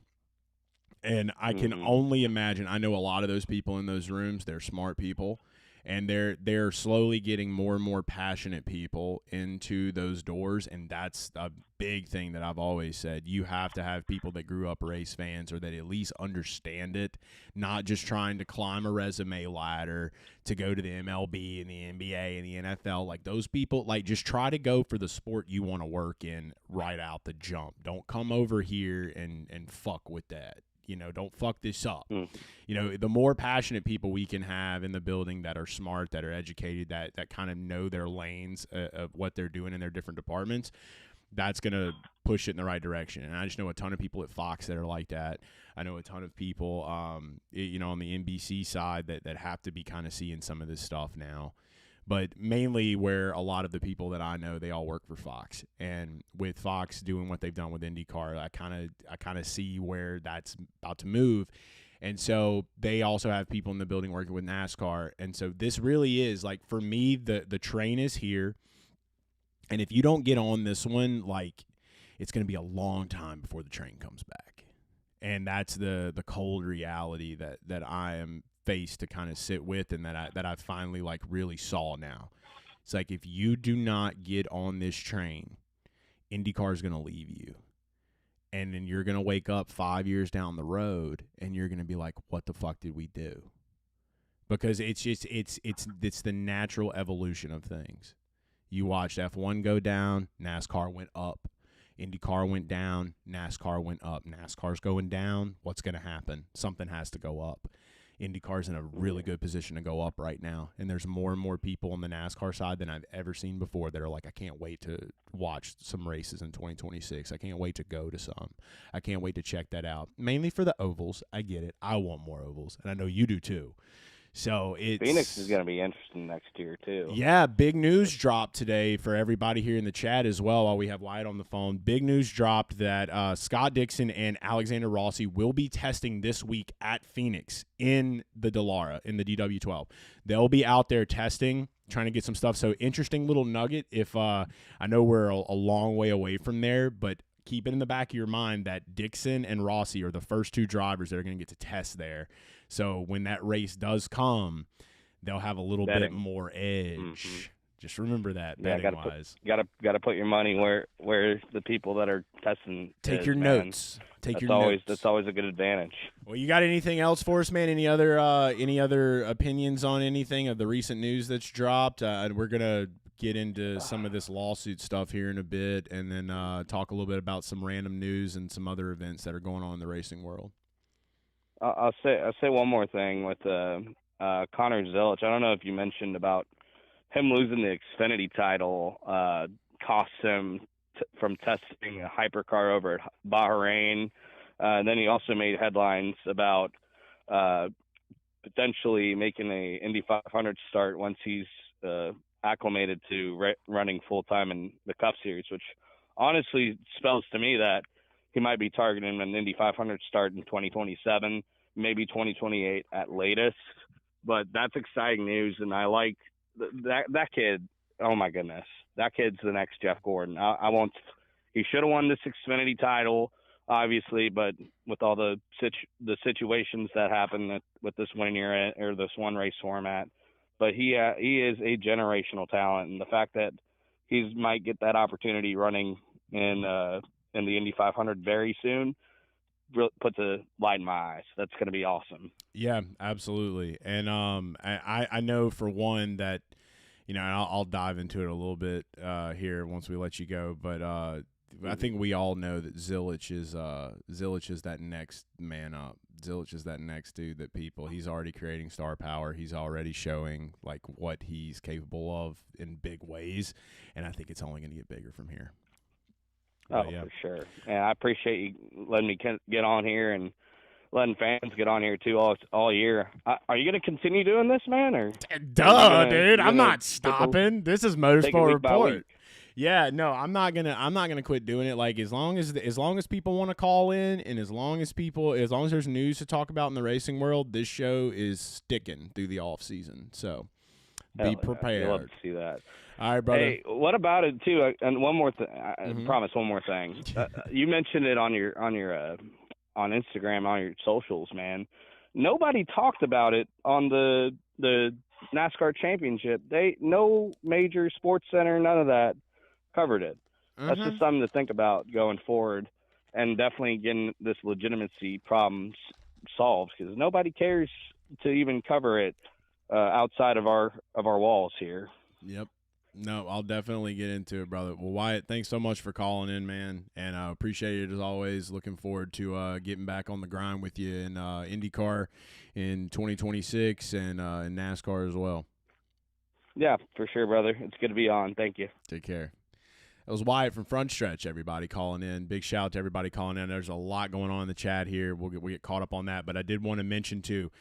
A: And I can only imagine, I know a lot of those people in those rooms, they're smart people, and they're slowly getting more and more passionate people into those doors, and that's a big thing that I've always said. You have to have people that grew up race fans or that at least understand it, not just trying to climb a resume ladder to go to the MLB and the NBA and the NFL. Like those people, like just try to go for the sport you want to work in right out the jump. Don't come over here and fuck with that. Don't fuck this up. The more passionate people we can have in the building that are smart, that are educated, that kind of know their lanes of what they're doing in their different departments, that's going to push it in the right direction. And I just know a ton of people at Fox that are like that. I know a ton of people, on the NBC side that have to be kind of seeing some of this stuff now. But mainly where a lot of the people that I know, they all work for Fox. And with Fox doing what they've done with IndyCar, I kind of see where that's about to move. And so they also have people in the building working with NASCAR. And so this really is, like, for me, the train is here. And if you don't get on this one, like, it's going to be a long time before the train comes back. And that's the cold reality that I am faced to kind of sit with, and that I finally like really saw now. It's like, if you do not get on this train, IndyCar is going to leave you. And then you're going to wake up 5 years down the road and you're going to be like, what the fuck did we do? Because it's just it's the natural evolution of things. You watched F1 go down, NASCAR went up. IndyCar went down, NASCAR went up. NASCAR's going down. What's going to happen? Something has to go up. IndyCar's in a really good position to go up right now. And there's more and more people on the NASCAR side than I've ever seen before that are like, I can't wait to watch some races in 2026. I can't wait to go to some. I can't wait to check that out. Mainly for the ovals. I get it. I want more ovals. And I know you do too. So
C: Phoenix is going to be interesting next year too.
A: Yeah, big news dropped today for everybody here in the chat as well while we have Wyatt on the phone. Big news dropped that Scott Dixon and Alexander Rossi will be testing this week at Phoenix in the Dallara, in the DW12. They'll be out there testing, trying to get some stuff. So interesting little nugget. If I know we're a long way away from there, but keep it in the back of your mind that Dixon and Rossi are the first two drivers that are going to get to test there. So when that race does come, they'll have a little bit more edge. Just remember that, betting-wise.
C: Got to put your money where the people that are testing.
A: Take your notes. Notes.
C: That's always a good advantage.
A: Well, you got anything else for us, man? Any other opinions on anything of the recent news that's dropped? We're gonna get into some of this lawsuit stuff here in a bit, and then talk a little bit about some random news and some other events that are going on in the racing world.
C: I'll say one more thing with Connor Zilic. I don't know if you mentioned about him losing the Xfinity title cost him from testing a hypercar over at Bahrain. Then he also made headlines about potentially making a Indy 500 start once he's acclimated to running full-time in the Cup Series, which honestly spells to me that he might be targeting an Indy 500 start in 2027, maybe 2028 at latest. But that's exciting news, and I like that kid. Oh my goodness, that kid's the next Jeff Gordon. I won't. He should have won this Xfinity title, obviously, but with all the situations that happened with this 1 year or this one race format, but he is a generational talent, and the fact that he might get that opportunity running in the Indy 500 very soon puts a light in my eyes. That's going to be awesome.
A: Yeah, absolutely. And I know for one that, and I'll dive into it a little bit here once we let you go, but I think we all know that Zilic is that next man up. Zilic is that next dude that he's already creating star power. He's already showing like what he's capable of in big ways, and I think it's only going to get bigger from here.
C: Oh, yeah. For sure. And I appreciate you letting me get on here and letting fans get on here too all year. Are you going to continue doing this, man? Or
A: duh, dude, I'm not
C: take
A: stopping. This is
C: it
A: Motorsport
C: week by
A: Report.
C: week?
A: Yeah, no, I'm not gonna quit doing it. Like as long as people want to call in, and as long as there's news to talk about in the racing world, this show is sticking through the off season. So be prepared.
C: I'd love to see that.
A: All right, brother.
C: Hey, what about it too? And one more thing. I promise, one more thing. You mentioned it on your on Instagram, on your socials, man. Nobody talked about it on the NASCAR Championship. No major sports center, none of that covered it. That's just something to think about going forward, and definitely getting this legitimacy problem solved, because nobody cares to even cover it outside of our walls here.
A: Yep. No, I'll definitely get into it, brother. Well, Wyatt, thanks so much for calling in, man, and I appreciate it as always. Looking forward to getting back on the grind with you in IndyCar in 2026 and in NASCAR as well.
C: Yeah, for sure, brother. It's good to be on. Thank you.
A: Take care. It was Wyatt from Front Stretch, everybody calling in. Big shout out to everybody calling in. There's a lot going on in the chat here. We'll get caught up on that, but I did want to mention too,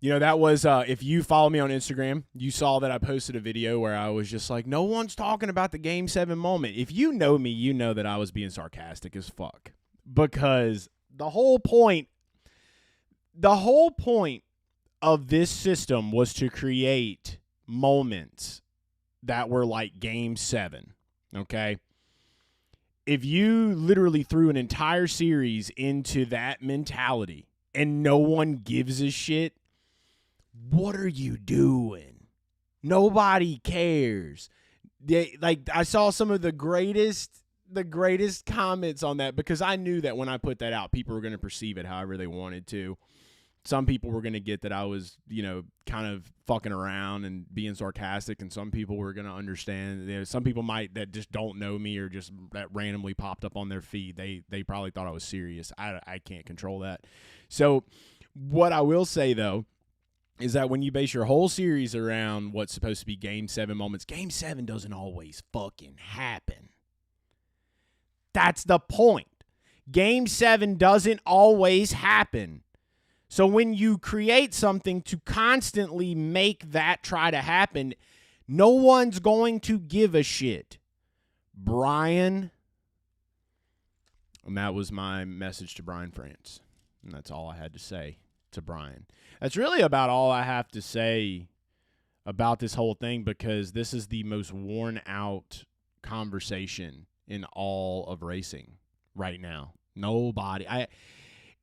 A: that was if you follow me on Instagram, you saw that I posted a video where I was just like, no one's talking about the Game 7 moment. If you know me, you know that I was being sarcastic as fuck, because the whole point of this system was to create moments that were like Game 7, okay? If you literally threw an entire series into that mentality and no one gives a shit, what are you doing? Nobody cares. I saw some of the greatest comments on that, because I knew that when I put that out, people were going to perceive it however they wanted to. Some people were going to get that I was, kind of fucking around and being sarcastic, and some people were going to understand. Some people that just don't know me, or just that randomly popped up on their feed. They probably thought I was serious. I can't control that. So what I will say, though, is that when you base your whole series around what's supposed to be Game 7 moments, Game 7 doesn't always fucking happen. That's the point. Game 7 doesn't always happen. So when you create something to constantly make that try to happen, no one's going to give a shit. Brian. And that was my message to Brian France. And that's all I had to say to Brian. That's really about all I have to say about this whole thing, because this is the most worn out conversation in all of racing right now. Nobody.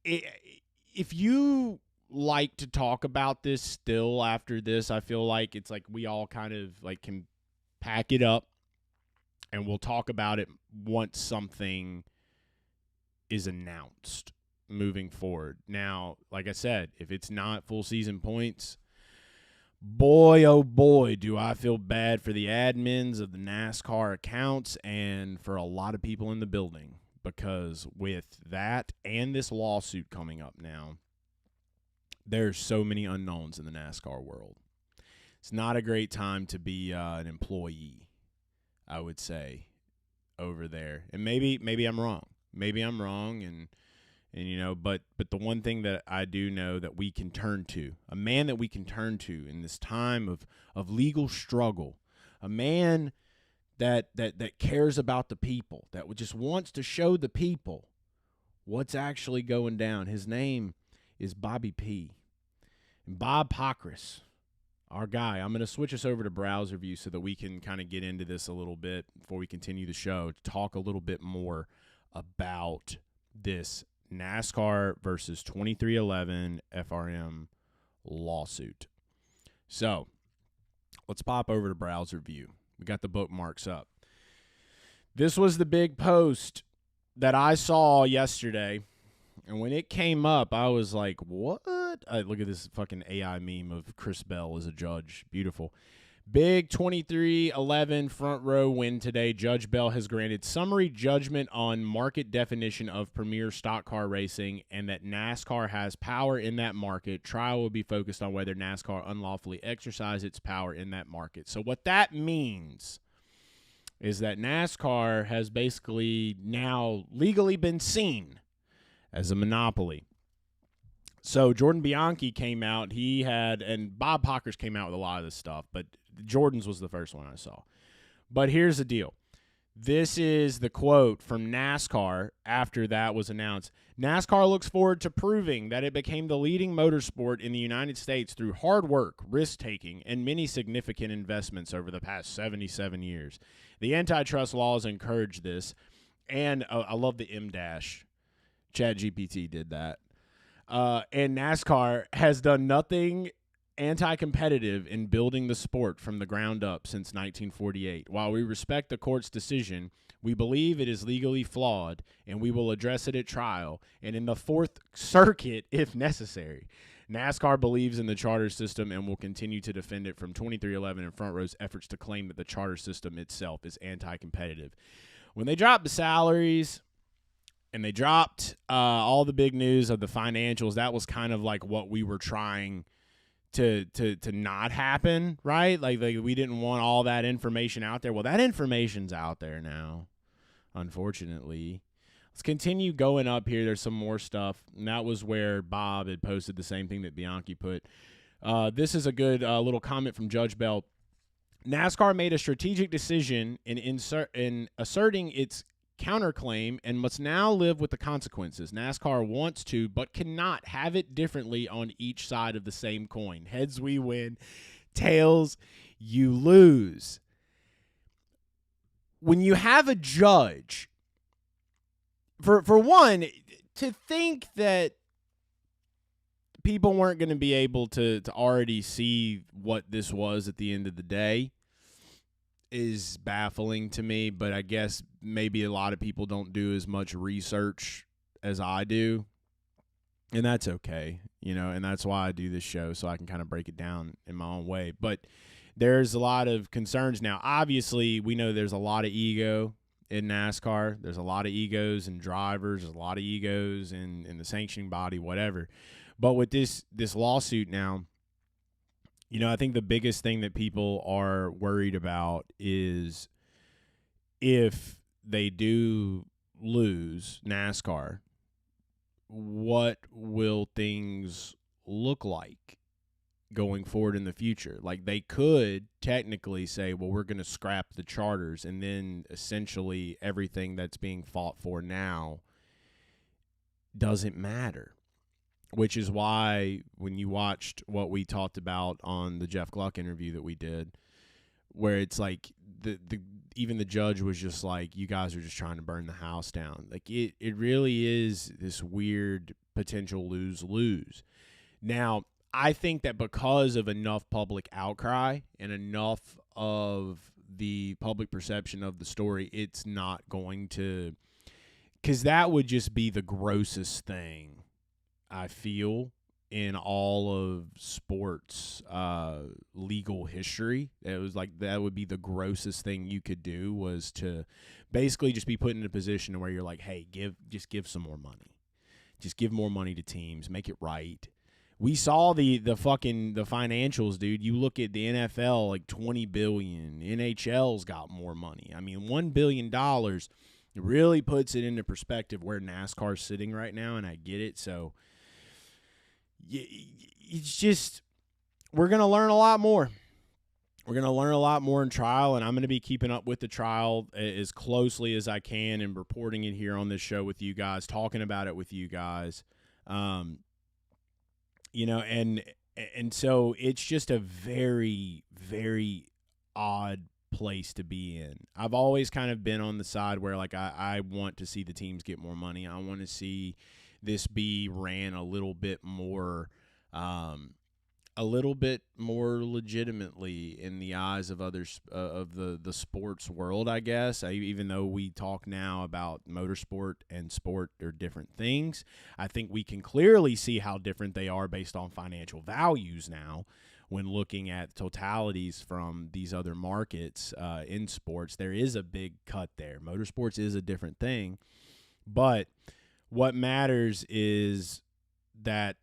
A: If you like to talk about this still after this, I feel like it's like we all kind of like can pack it up and we'll talk about it once something is announced moving forward. Now, like I said, if it's not full season points, boy, oh boy, do I feel bad for the admins of the NASCAR accounts and for a lot of people in the building, because with that and this lawsuit coming up now, there's so many unknowns in the NASCAR world. It's not a great time to be an employee, I would say, over there. And maybe I'm wrong. Maybe I'm wrong, and but the one thing that I do know that we can turn to, a man that we can turn to in this time of legal struggle, a man that cares about the people, that just wants to show the people what's actually going down. His name is Bobby P. And Bob Pockris, our guy. I'm going to switch us over to browser view so that we can kind of get into this a little bit before we continue the show, to talk a little bit more about this NASCAR versus 2311 FRM lawsuit. So let's pop over to browser view. We got the bookmarks up. This was the big post that I saw yesterday, and when it came up, I was like, what? Look at this fucking AI meme of Chris Bell as a judge. Beautiful. Big 23-11 front row win today. Judge Bell has granted summary judgment on market definition of premier stock car racing, and that NASCAR has power in that market. Trial will be focused on whether NASCAR unlawfully exercised its power in that market. So what that means is that NASCAR has basically now legally been seen as a monopoly So Jordan Bianchi came out. He had, and Bob Pockers came out with a lot of this stuff, but Jordan's was the first one I saw. But here's the deal. This is the quote from NASCAR after that was announced. NASCAR looks forward to proving that it became the leading motorsport in the United States through hard work, risk-taking, and many significant investments over the past 77 years. The antitrust laws encourage this, and I love the M-dash. ChatGPT did that. And NASCAR has done nothing anti-competitive in building the sport from the ground up since 1948. While we respect the court's decision, we believe it is legally flawed, and we will address it at trial and in the Fourth Circuit if necessary. NASCAR believes in the charter system and will continue to defend it from 2311 and Front Row's efforts to claim that the charter system itself is anti-competitive. When they dropped the salaries and they dropped all the big news of the financials, that was kind of like what we were trying to not happen, right? Like we didn't want all that information out there. Well, that information's out there now, unfortunately. Let's continue going up here. There's some more stuff, and that was where Bob had posted the same thing that Bianchi put. This is a good little comment from Judge Bell. NASCAR made a strategic decision in asserting its counterclaim and must now live with the consequences. NASCAR wants to but cannot have it differently on each side of the same coin. Heads, we win. Tails, you lose. When you have a judge, for one, to think that people weren't going to be able to already see what this was at the end of the day is baffling to me, but I guess maybe a lot of people don't do as much research as I do, and that's okay, and that's why I do this show, so I can kind of break it down in my own way. But there's a lot of concerns now. Obviously, we know there's a lot of ego in NASCAR. There's a lot of egos in drivers. There's a lot of egos in the sanctioning body, whatever. But with this lawsuit now, I think the biggest thing that people are worried about is if they do lose NASCAR, what will things look like going forward in the future? Like, they could technically say, well, we're going to scrap the charters, and then essentially everything that's being fought for now doesn't matter. Which is why when you watched what we talked about on the Jeff Gluck interview that we did, where it's like even the judge was just like, you guys are just trying to burn the house down. Like it really is this weird potential lose-lose. Now, I think that because of enough public outcry and enough of the public perception of the story, it's not going to, because that would just be the grossest thing I feel in all of sports legal history. It was like that would be the grossest thing you could do, was to basically just be put in a position where you're like, hey, just give some more money. Just give more money to teams, make it right. We saw the financials, dude. You look at the NFL, like $20 billion. NHL's got more money. I mean, $1 billion really puts it into perspective where NASCAR's sitting right now, and I get it. So it's just, we're going to learn a lot more. We're going to learn a lot more in trial, and I'm going to be keeping up with the trial as closely as I can and reporting it here on this show with you guys, talking about it with you guys. And so it's just a very, very odd place to be in. I've always kind of been on the side where, like, I want to see the teams get more money. I want to see this be ran a little bit more legitimately in the eyes of others of the sports world, I guess. Even though we talk now about motorsport and sport are different things, I think we can clearly see how different they are based on financial values now. When looking at totalities from these other markets in sports, there is a big cut there. Motorsports is a different thing, but what matters is that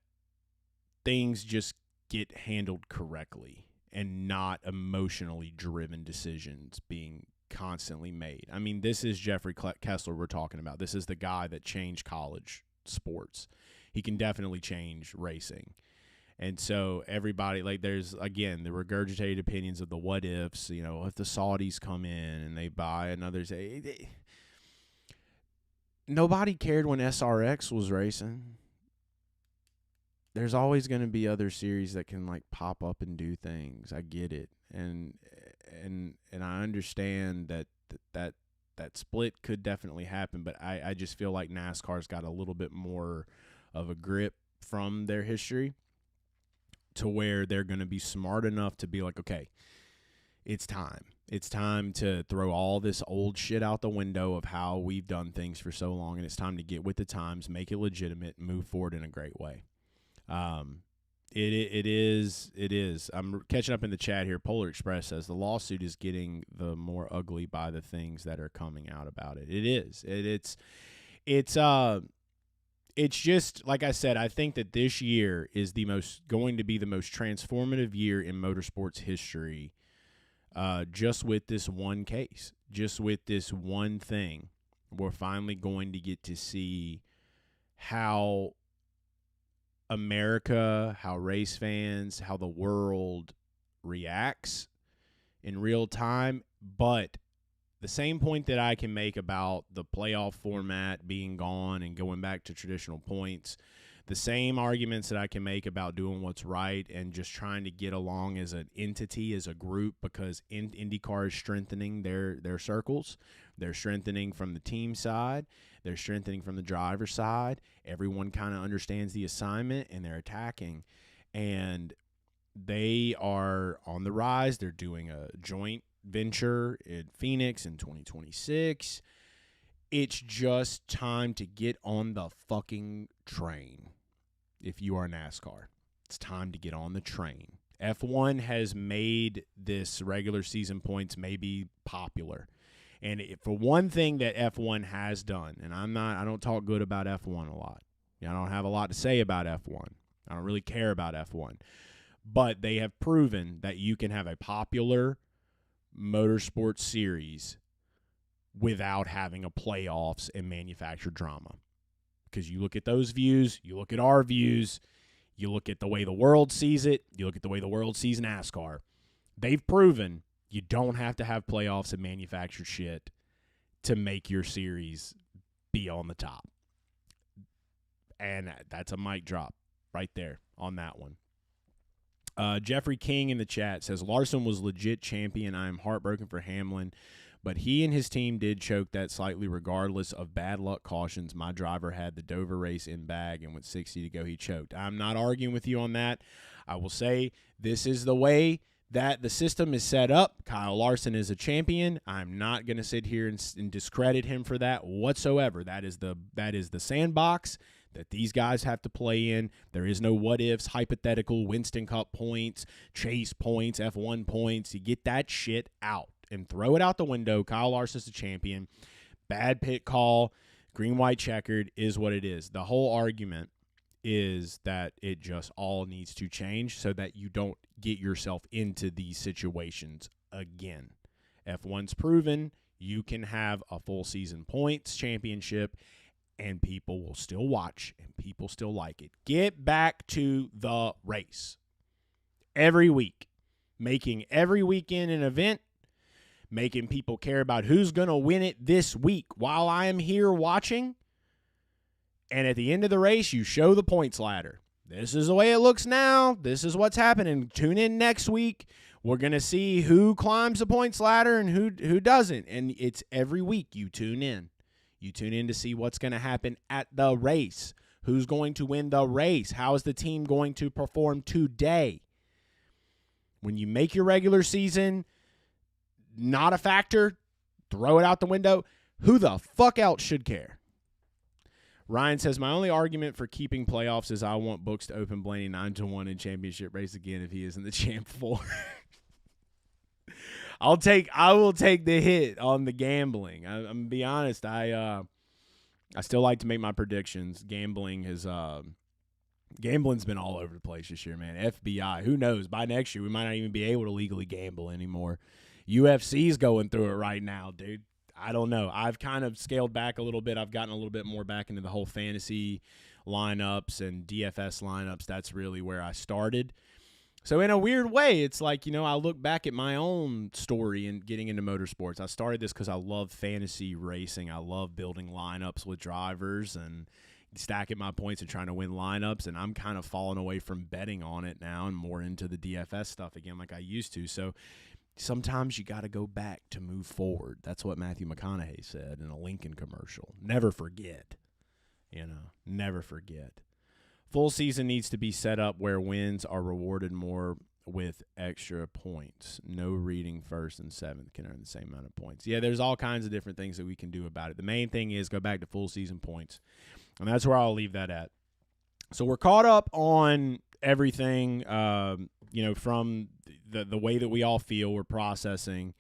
A: things just get handled correctly and not emotionally driven decisions being constantly made. I mean, this is Jeffrey Kessler we're talking about. This is the guy that changed college sports. he can definitely change racing. And so everybody, like, there's, again, the regurgitated opinions of the what ifs, you know, if the Saudis come in and they buy another, nobody cared when SRX was racing. There's always going to be other series that can, like, pop up and do things. I get it. And I understand that split could definitely happen, but I just feel like NASCAR's got a little bit more of a grip from their history to where they're going to be smart enough to be like, okay, it's time. It's time to throw all this old shit out the window of how we've done things for so long, and it's time to get with the times, make it legitimate, move forward in a great way. It is. I'm catching up in the chat here. Polar Express says the lawsuit is getting the more ugly by the things that are coming out about it. It is. It's just, like I said, I think that this year is going to be the most transformative year in motorsports history. Just with this one case, just with this one thing, we're finally going to get to see how America, how race fans, how the world reacts in real time. But the same point that I can make about the playoff format being gone and going back to traditional points, the same arguments that I can make about doing what's right and just trying to get along as an entity, as a group, because IndyCar is strengthening their circles. They're strengthening from the team side. They're strengthening from the driver side. Everyone kind of understands the assignment, and they're attacking. And they are on the rise. They're doing a joint venture in Phoenix in 2026. It's just time to get on the fucking train. If you are NASCAR, it's time to get on the train. F1 has made this regular season points maybe popular. And for one thing that F1 has done, and I don't talk good about F1 a lot. I don't have a lot to say about F1. I don't really care about F1. But they have proven that you can have a popular motorsports series without having a playoffs and manufactured drama. Because you look at those views, you look at our views, you look at the way the world sees it, you look at the way the world sees NASCAR. They've proven you don't have to have playoffs and manufactured shit to make your series be on the top. And that's a mic drop right there on that one. Jeffrey King in the chat says, Larson was legit champion. I am heartbroken for Hamlin, but he and his team did choke that slightly regardless of bad luck cautions. My driver had the Dover race in bag, and with 60 to go, he choked. I'm not arguing with you on that. I will say this is the way that the system is set up. Kyle Larson is a champion. I'm not going to sit here and discredit him for that whatsoever. That is the sandbox that these guys have to play in. There is no what-ifs, hypothetical, Winston Cup points, Chase points, F1 points. You get that shit out and throw it out the window. Kyle Larson's the champion. Bad pit call, green-white-checkered is what it is. The whole argument is that it just all needs to change so that you don't get yourself into these situations again. F1's proven you can have a full season points championship and people will still watch and people still like it. Get back to the race every week, making every weekend an event, making people care about who's going to win it this week while I am here watching. And at the end of the race, you show the points ladder. This is the way it looks now. This is what's happening. Tune in next week. We're going to see who climbs the points ladder and who doesn't. And it's every week you tune in. You tune in to see what's going to happen at the race. Who's going to win the race? How is the team going to perform today? When you make your regular season not a factor, throw it out the window. Who the fuck else should care? Ryan says, my only argument for keeping playoffs is I want Books to open Blaney 9-1 in championship race again if he isn't the champ 4. I will take the hit on the gambling. I'm gonna be honest. I still like to make my predictions. Gambling's been all over the place this year, man. FBI, who knows? By next year, we might not even be able to legally gamble anymore. UFC's going through it right now, dude. I don't know. I've kind of scaled back a little bit. I've gotten a little bit more back into the whole fantasy lineups and DFS lineups. That's really where I started. So in a weird way, it's like, I look back at my own story and getting into motorsports. I started this because I love fantasy racing. I love building lineups with drivers and stacking my points and trying to win lineups, and I'm kind of falling away from betting on it now and more into the DFS stuff again like I used to. So sometimes you got to go back to move forward. That's what Matthew McConaughey said in a Lincoln commercial. Never forget. Never forget. Full season needs to be set up where wins are rewarded more with extra points. No reading first and seventh can earn the same amount of points. Yeah, there's all kinds of different things that we can do about it. The main thing is go back to full season points. And that's where I'll leave that at. So we're caught up on everything, from the way that we all feel. We're processing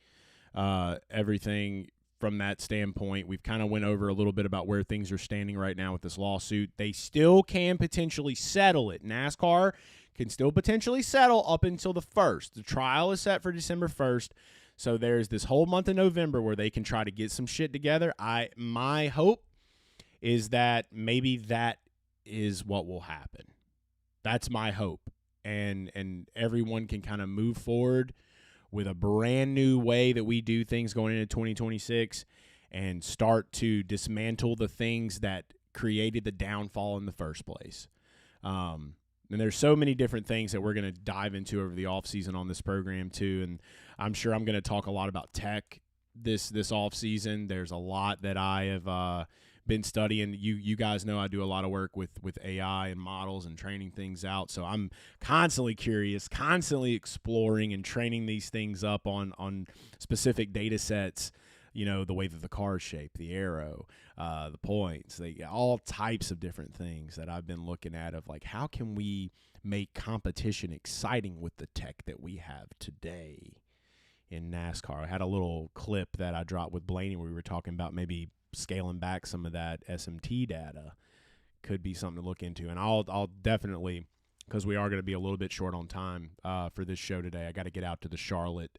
A: everything from that standpoint. We've kind of went over a little bit about where things are standing right now with this lawsuit. They still can potentially settle it. NASCAR can still potentially settle up until the 1st. The trial is set for December 1st. So there's this whole month of November where they can try to get some shit together. My hope is that maybe that is what will happen. That's my hope. And everyone can kind of move forward with a brand new way that we do things going into 2026 and start to dismantle the things that created the downfall in the first place. And there's so many different things that we're going to dive into over the offseason on this program too. And I'm sure I'm going to talk a lot about tech this offseason. There's a lot that I have been studying. You guys know I do a lot of work with AI and models and training things out. So I'm constantly curious, constantly exploring and training these things up on specific data sets, the way that the car is shaped, the aero, the points, all types of different things that I've been looking at of like, how can we make competition exciting with the tech that we have today in NASCAR? I had a little clip that I dropped with Blaney where we were talking about maybe scaling back some of that SMT data. Could be something to look into. And I'll definitely, because we are going to be a little bit short on time for this show today, I got to get out to the Charlotte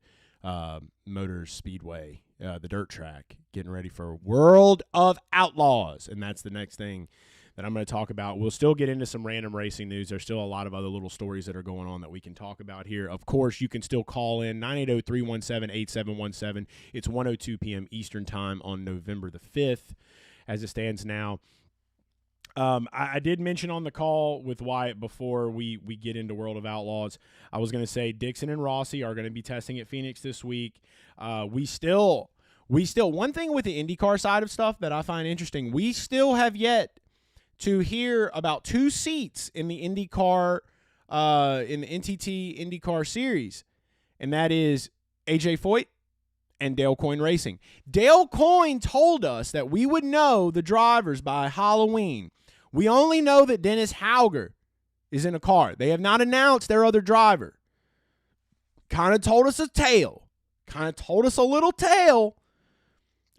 A: Motor Speedway, the dirt track, getting ready for World of Outlaws. And that's the next thing that I'm going to talk about. We'll still get into some random racing news. There's still a lot of other little stories that are going on that we can talk about here. Of course, you can still call in 980-317-8717. It's 1:02 p.m. Eastern time on November the 5th as it stands now. I did mention on the call with Wyatt before we get into World of Outlaws, I was going to say Dixon and Rossi are going to be testing at Phoenix this week. We still, one thing with the IndyCar side of stuff that I find interesting, we still have yet to hear about 2 seats in the IndyCar, in the NTT IndyCar series, and that is AJ Foyt and Dale Coyne Racing. Dale Coyne told us that we would know the drivers by Halloween. We only know that Dennis Hauger is in a car. They have not announced their other driver. Kind of told us a tale. Kind of told us a little tale.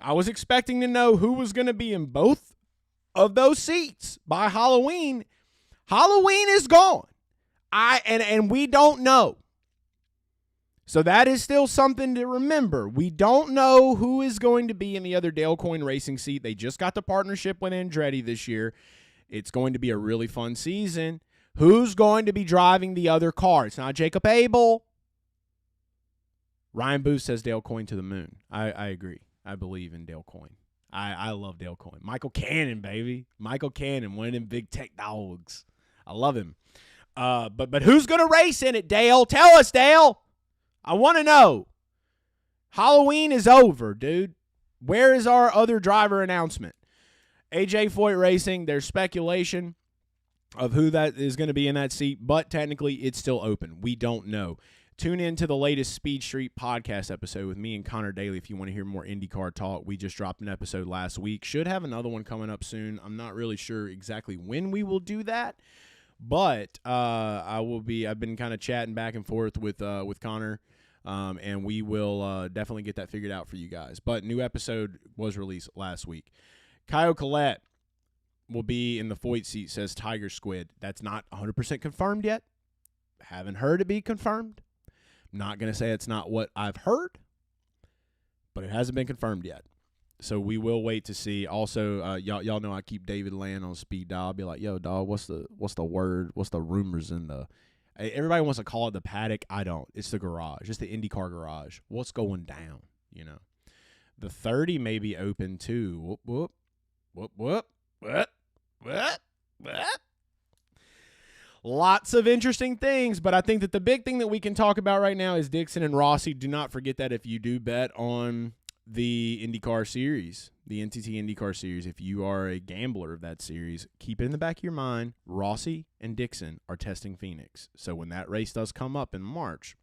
A: I was expecting to know who was going to be in both of those seats by Halloween. Halloween is gone. And we don't know. So that is still something to remember. We don't know who is going to be in the other Dale Coyne Racing seat. They just got the partnership with Andretti this year. It's going to be a really fun season. Who's going to be driving the other car? It's not Jacob Abel. Ryan Booth says Dale Coyne to the moon. I agree. I believe in Dale Coyne. I love Dale Coyne. Michael Cannon, baby. Michael Cannon, one of them big tech dogs. I love him. But who's going to race in it, Dale? Tell us, Dale. I want to know. Halloween is over, dude. Where is our other driver announcement? AJ Foyt Racing, there's speculation of who that is going to be in that seat, but technically it's still open. We don't know. Tune in to the latest Speed Street podcast episode with me and Connor Daly if you want to hear more IndyCar talk. We just dropped an episode last week. Should have another one coming up soon. I'm not really sure exactly when we will do that, but I've been kind of chatting back and forth with Connor, and we will definitely get that figured out for you guys. But new episode was released last week. Kyle Collette will be in the Foyt seat, says Tiger Squid. That's not 100% confirmed yet. Haven't heard it be confirmed. Not going to say it's not what I've heard, but it hasn't been confirmed yet. So we will wait to see. Also, y'all know I keep David Land on speed dial. I'll be like, yo, dog, what's the word? What's the rumors in the? Everybody wants to call it the paddock. I don't. It's the garage. It's the IndyCar garage. What's going down? You know, the 30 may be open too. Whoop whoop whoop whoop. What? Lots of interesting things, but I think that the big thing that we can talk about right now is Dixon and Rossi. Do not forget that if you do bet on the IndyCar series, the NTT IndyCar series, if you are a gambler of that series, keep it in the back of your mind. Rossi and Dixon are testing Phoenix. So when that race does come up in March,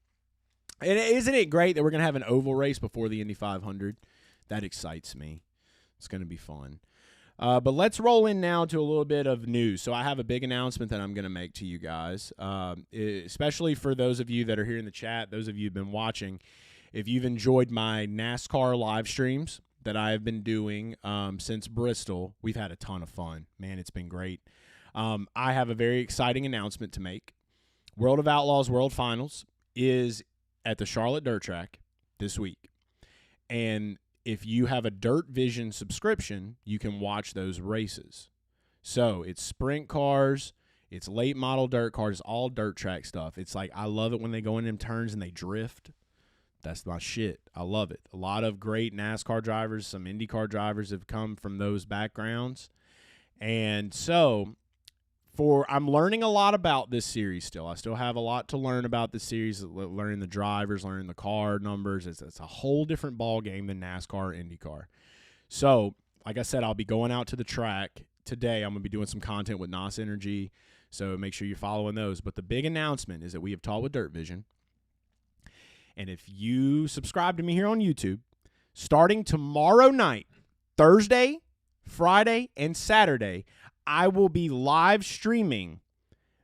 A: and isn't it great that we're going to have an oval race before the Indy 500? That excites me. It's going to be fun. But let's roll in now to a little bit of news. So I have a big announcement that I'm going to make to you guys, especially for those of you that are here in the chat, those of you who've been watching. If you've enjoyed my NASCAR live streams that I have been doing since Bristol, we've had a ton of fun. Man, it's been great. I have a very exciting announcement to make. World of Outlaws World Finals is at the Charlotte Dirt Track this week. And if you have a Dirt Vision subscription, you can watch those races. So it's sprint cars, it's late model dirt cars, it's all dirt track stuff. It's like, I love it when they go in them turns and they drift. That's my shit. I love it. A lot of great NASCAR drivers, some IndyCar drivers have come from those backgrounds. And so I'm learning a lot about this series still. I still have a lot to learn about this series, learning the drivers, learning the car numbers. It's a whole different ball game than NASCAR or IndyCar. So, like I said, I'll be going out to the track today. I'm going to be doing some content with NOS Energy, so make sure you're following those. But the big announcement is that we have talked with Dirt Vision. And if you subscribe to me here on YouTube, starting tomorrow night, Thursday, Friday, and Saturday, I will be live streaming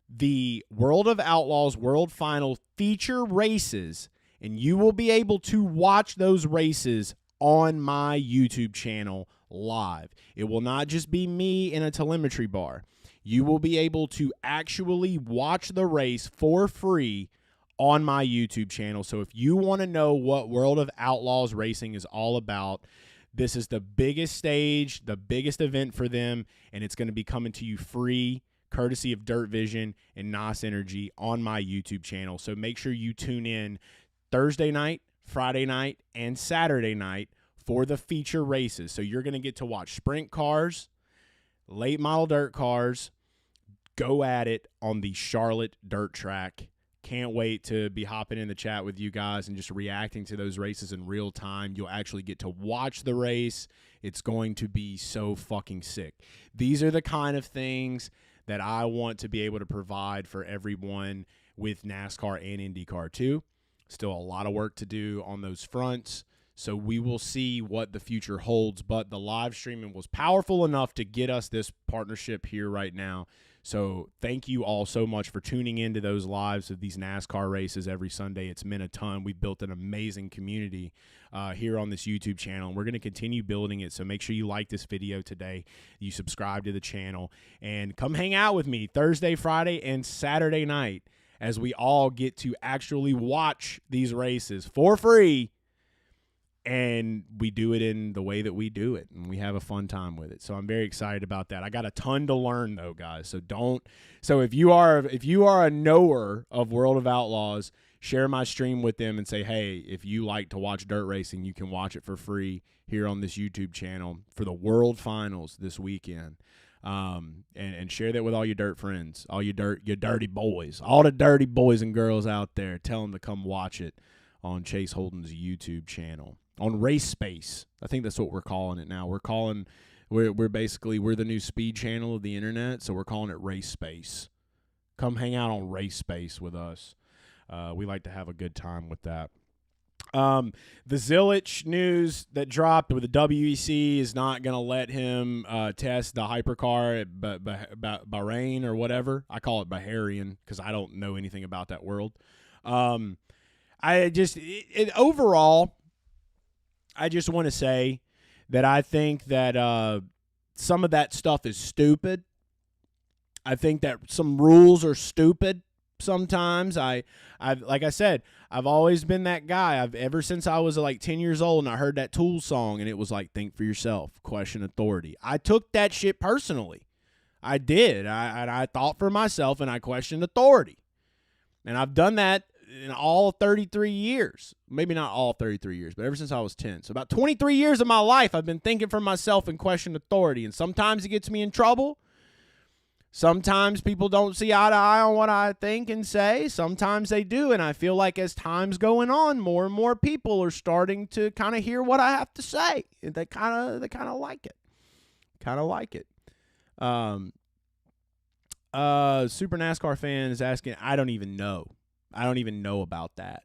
A: the World of Outlaws World Final feature races, and you will be able to watch those races on my YouTube channel live. It will not just be me in a telemetry bar. You will be able to actually watch the race for free on my YouTube channel. So if you want to know what World of Outlaws racing is all about, this is the biggest stage, the biggest event for them, and it's going to be coming to you free, courtesy of Dirt Vision and NOS Energy on my YouTube channel. So make sure you tune in Thursday night, Friday night, and Saturday night for the feature races. So you're going to get to watch sprint cars, late model dirt cars, go at it on the Charlotte dirt track. Can't wait to be hopping in the chat with you guys and just reacting to those races in real time. You'll actually get to watch the race. It's going to be so fucking sick. These are the kind of things that I want to be able to provide for everyone with NASCAR and IndyCar too. Still a lot of work to do on those fronts. So we will see what the future holds. But the live streaming was powerful enough to get us this partnership here right now. So thank you all so much for tuning into those lives of these NASCAR races every Sunday. It's meant a ton. We've built an amazing community here on this YouTube channel, and we're going to continue building it. So make sure you like this video today, you subscribe to the channel, and come hang out with me Thursday, Friday, and Saturday night as we all get to actually watch these races for free. And we do it in the way that we do it, and we have a fun time with it. So I'm very excited about that. I got a ton to learn, though, guys. So if you are a knower of World of Outlaws, share my stream with them and say, hey, if you like to watch dirt racing, you can watch it for free here on this YouTube channel for the World Finals this weekend. And share that with all your dirt friends, all your dirty boys, all the dirty boys and girls out there. Tell them to come watch it on Chase Holden's YouTube channel. On Race Space. I think that's what we're calling it now. We're the new speed channel of the internet, so we're calling it Race Space. Come hang out on Race Space with us. We like to have a good time with that. The Zilich news that dropped with the WEC is not going to let him test the hypercar at Bahrain or whatever. I call it Baharian because I don't know anything about that world. Overall, I just want to say that I think that some of that stuff is stupid. I think that some rules are stupid. sometimes. I've like I said, I've always been that guy. Ever since I was like 10 years old and I heard that Tool song and it was like, think for yourself, question authority. I took that shit personally. I did. I thought for myself and I questioned authority. And I've done that in all 33 years. Maybe not all 33 years, but ever since I was 10. So about 23 years of my life, I've been thinking for myself and questioned authority. And sometimes it gets me in trouble. Sometimes people don't see eye to eye on what I think and say. Sometimes they do. And I feel like as time's going on, more and more people are starting to kind of hear what I have to say. They kind of like it. Kind of like it. Super NASCAR fan is asking, I don't even know about that.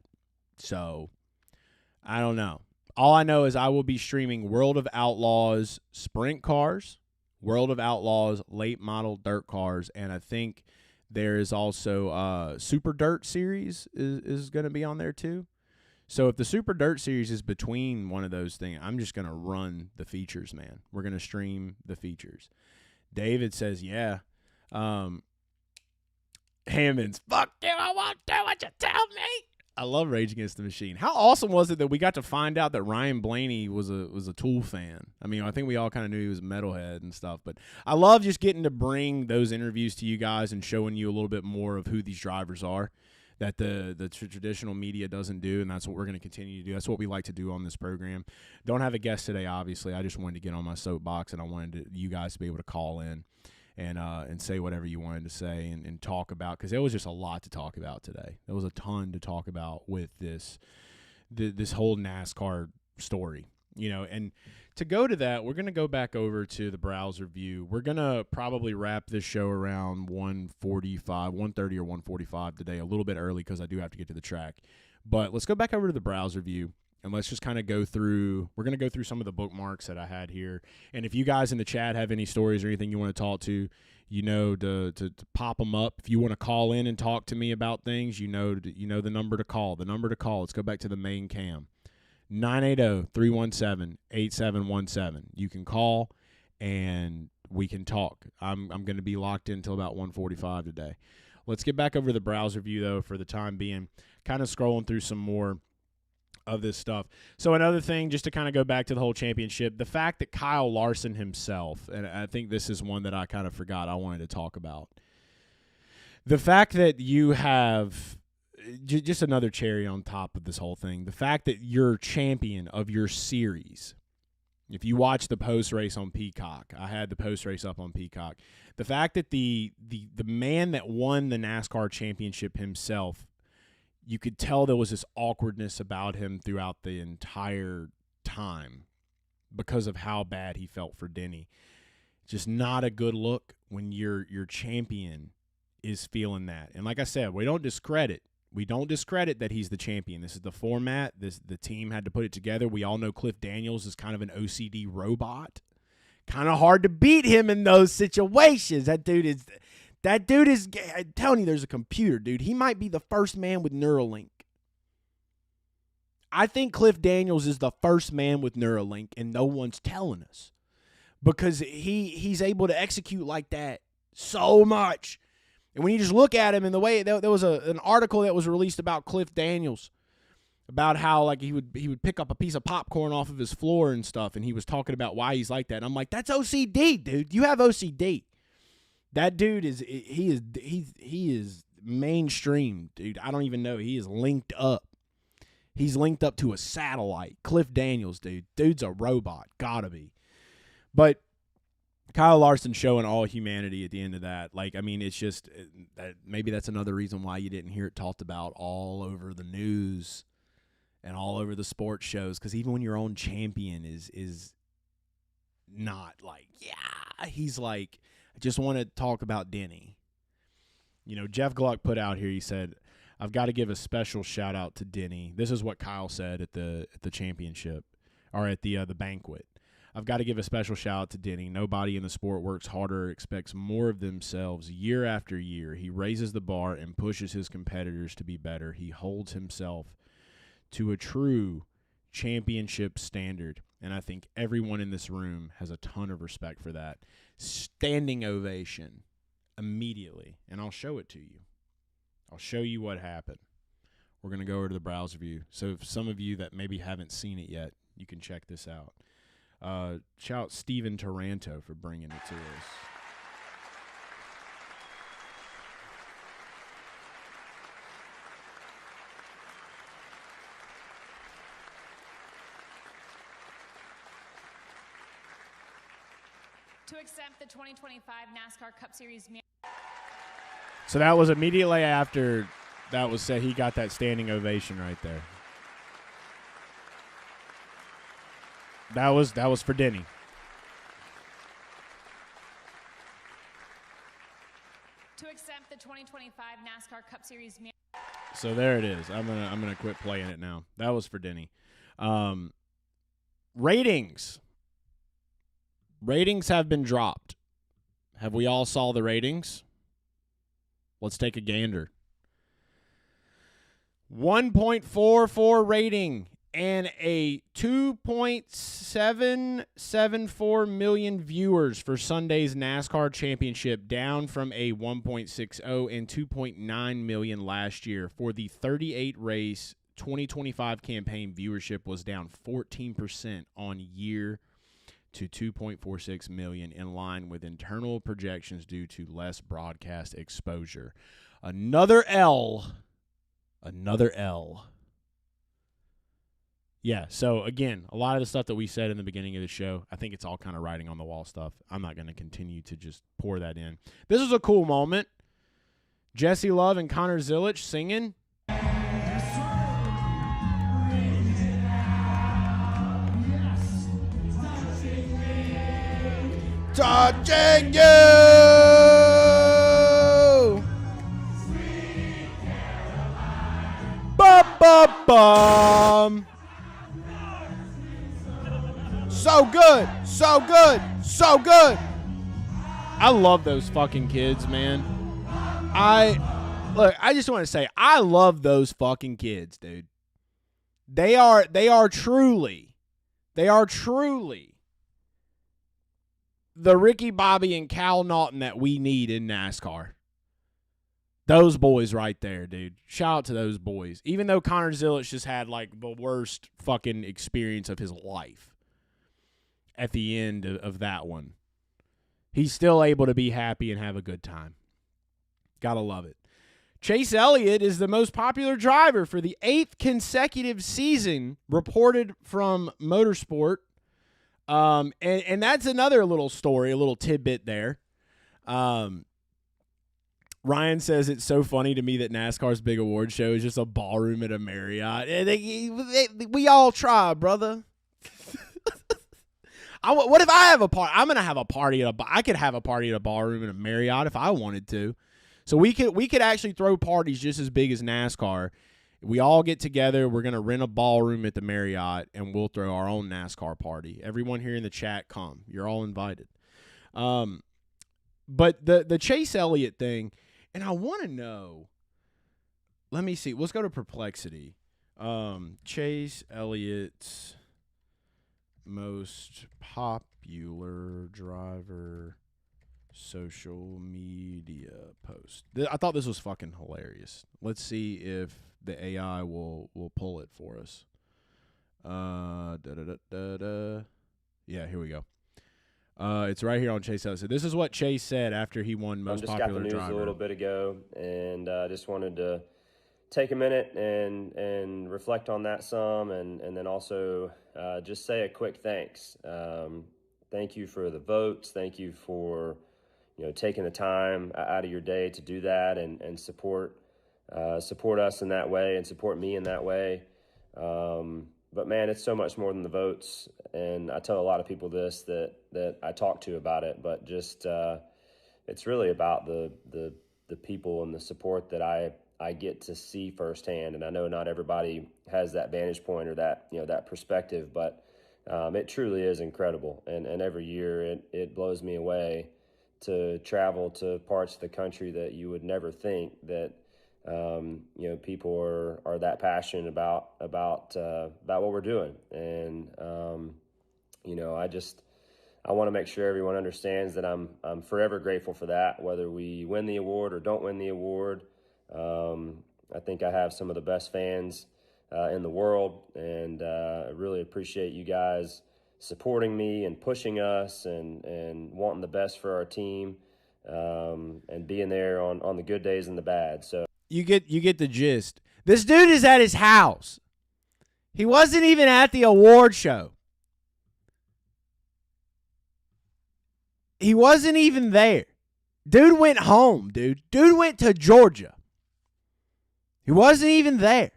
A: So, I don't know. All I know is I will be streaming World of Outlaws sprint cars, World of Outlaws late model dirt cars, and I think there is also Super Dirt Series is going to be on there too. So if the Super Dirt Series is between one of those things, I'm just going to run the features, man. We're going to stream the features. David says, yeah. Hammond's, fuck you, I won't do what you tell me. I love Rage Against the Machine. How awesome was it that we got to find out that Ryan Blaney was a Tool fan? I mean, I think we all kind of knew he was a metalhead and stuff, but I love just getting to bring those interviews to you guys and showing you a little bit more of who these drivers are that the traditional media doesn't do, and that's what we're going to continue to do. That's what we like to do on this program. Don't have a guest today, obviously. I just wanted to get on my soapbox, and I wanted you guys to be able to call in and say whatever you wanted to say and talk about, because there was just a lot to talk about today. There was a ton to talk about with this whole NASCAR story, and to go to that, we're going to go back over to the browser view. We're going to probably wrap this show around 1:30 or 1:45 today, a little bit early because I do have to get to the track. But let's go back over to the browser view. And let's just kind of go through – we're going to go through some of the bookmarks that I had here. And if you guys in the chat have any stories or anything you want to talk to, to pop them up. If you want to call in and talk to me about things, you know the number to call. The number to call, let's go back to the main cam, 980-317-8717. You can call and we can talk. I'm going to be locked in until about 1:45 today. Let's get back over to the browser view, though, for the time being, kind of scrolling through some more of this stuff. So another thing, just to kind of go back to the whole championship, the fact that Kyle Larson himself, and I think this is one that I kind of forgot I wanted to talk about, the fact that you have just another cherry on top of this whole thing, the fact that you're champion of your series. If you watch the post race on Peacock, I had the post race up on Peacock. The fact that the man that won the NASCAR championship himself, you could tell there was this awkwardness about him throughout the entire time because of how bad he felt for Denny. Just not a good look when your champion is feeling that. And like I said, we don't discredit that he's the champion. This is the format. The team had to put it together. We all know Cliff Daniels is kind of an OCD robot. Kind of hard to beat him in those situations. That dude is, I'm telling you, there's a computer, dude. He might be the first man with Neuralink. I think Cliff Daniels is the first man with Neuralink, and no one's telling us because he's able to execute like that so much. And when you just look at him in the way, there was an article that was released about Cliff Daniels, about how like he would pick up a piece of popcorn off of his floor and stuff, and he was talking about why he's like that. And I'm like, that's OCD, dude. You have OCD. That dude is mainstream, dude. I don't even know. He is linked up. He's linked up to a satellite. Cliff Daniels, dude. Dude's a robot. Gotta be. But Kyle Larson showing all humanity at the end of that. Like, I mean, it's just maybe that's another reason why you didn't hear it talked about all over the news and all over the sports shows. Because even when your own champion is not like, yeah, he's like, I just want to talk about Denny. Jeff Gluck put out here, he said, I've got to give a special shout out to Denny. This is what Kyle said at the championship, or at the banquet. I've got to give a special shout out to Denny. Nobody in the sport works harder or expects more of themselves year after year. He raises the bar and pushes his competitors to be better. He holds himself to a true championship standard, and I think everyone in this room has a ton of respect for that. Standing ovation immediately, and I'll show it to you. I'll show you what happened. We're going to go over to the browser view. So if some of you that maybe haven't seen it yet, you can check this out. Shout out Steven Taranto for bringing it to us.
D: To accept the 2025 NASCAR Cup Series.
A: So that was immediately after that was said. He got that standing ovation right there. That was for Denny.
D: To accept the 2025 NASCAR Cup Series.
A: So there it is. I'm gonna quit playing it now. That was for Denny. Ratings. Ratings have been dropped. Have we all saw the ratings? Let's take a gander. 1.44 rating and a 2.774 million viewers for Sunday's NASCAR Championship, down from a 1.60 and 2.9 million last year. For the 38 race 2025 campaign, viewership was down 14% on year to 2.46 million, in line with internal projections due to less broadcast exposure. Another L. Yeah, so again, a lot of the stuff that we said in the beginning of the show, I think it's all kind of writing on the wall stuff. I'm not going to continue to just pour that in. This was a cool moment. Jesse Love and Connor Zilic singing. Touching you. Bum, bum, bum. So good. So good. So good. I love those fucking kids, man. I just want to say, I love those fucking kids, dude. They are truly the Ricky Bobby and Cal Naughton that we need in NASCAR. Those boys right there, dude. Shout out to those boys. Even though Connor Zilic just had like the worst fucking experience of his life at the end of that one, he's still able to be happy and have a good time. Gotta love it. Chase Elliott is the most popular driver for the 8th consecutive season, reported from Motorsport. And that's another little story, a little tidbit there. Ryan says it's so funny to me that NASCAR's big award show is just a ballroom at a Marriott. We all try, brother. What if I have a party? I'm gonna have a party I could have a party at a ballroom in a Marriott if I wanted to. So we could actually throw parties just as big as NASCAR. We all get together. We're going to rent a ballroom at the Marriott, and we'll throw our own NASCAR party. Everyone here in the chat, come. You're all invited. But the Chase Elliott thing, and I want to know, let me see. Let's go to Perplexity. Chase Elliott's most popular driver social media post. I thought this was fucking hilarious. Let's see if the AI will pull it for us. Yeah, here we go. It's right here on Chase Elliott. So this is what Chase said after he won most popular driver.
E: Just got the news a little bit ago, and just wanted to take a minute and reflect on that some, and then also just say a quick thanks. Thank you for the votes. Thank you for taking the time out of your day to do that and support us in that way and support me in that way. But man, it's so much more than the votes. And I tell a lot of people this that I talk to about it, but just it's really about the people and the support that I get to see firsthand. And I know not everybody has that vantage point or that that perspective, but it truly is incredible. And every year it blows me away to travel to parts of the country that you would never think that people are that passionate about what we're doing. And I want to make sure everyone understands that I'm forever grateful for that, whether we win the award or don't win the award. I think I have some of the best fans in the world, and I really appreciate you guys supporting me and pushing us and wanting the best for our team, and being there on the good days and the bad. So
A: you get the gist. This dude is at his house. He wasn't even at the award show. He wasn't even there. Dude went home, dude. Dude went to Georgia. He wasn't even there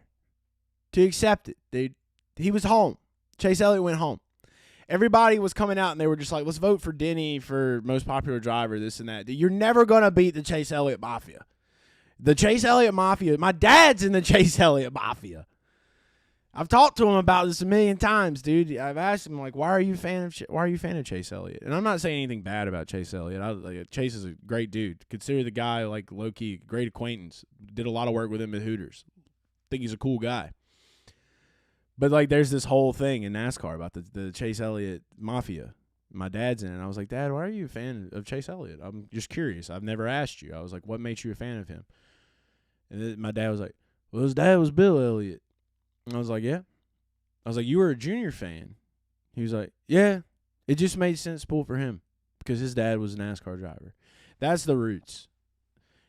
A: to accept it, dude. He was home. Chase Elliott went home. Everybody was coming out, and they were just like, let's vote for Denny for most popular driver, this and that. You're never going to beat the Chase Elliott Mafia. The Chase Elliott Mafia, my dad's in the Chase Elliott Mafia. I've talked to him about this a million times, dude. I've asked him, like, why are you a fan of Chase Elliott? And I'm not saying anything bad about Chase Elliott. Chase is a great dude. Consider the guy, like, low-key, great acquaintance. Did a lot of work with him at Hooters. Think he's a cool guy. But, like, there's this whole thing in NASCAR about the Chase Elliott Mafia. My dad's in it. And I was like, Dad, why are you a fan of Chase Elliott? I'm just curious. I've never asked you. I was like, what makes you a fan of him? And then my dad was like, well, his dad was Bill Elliott. And I was like, yeah. I was like, you were a junior fan. He was like, yeah. It just made sense to pull for him because his dad was a NASCAR driver. That's the roots.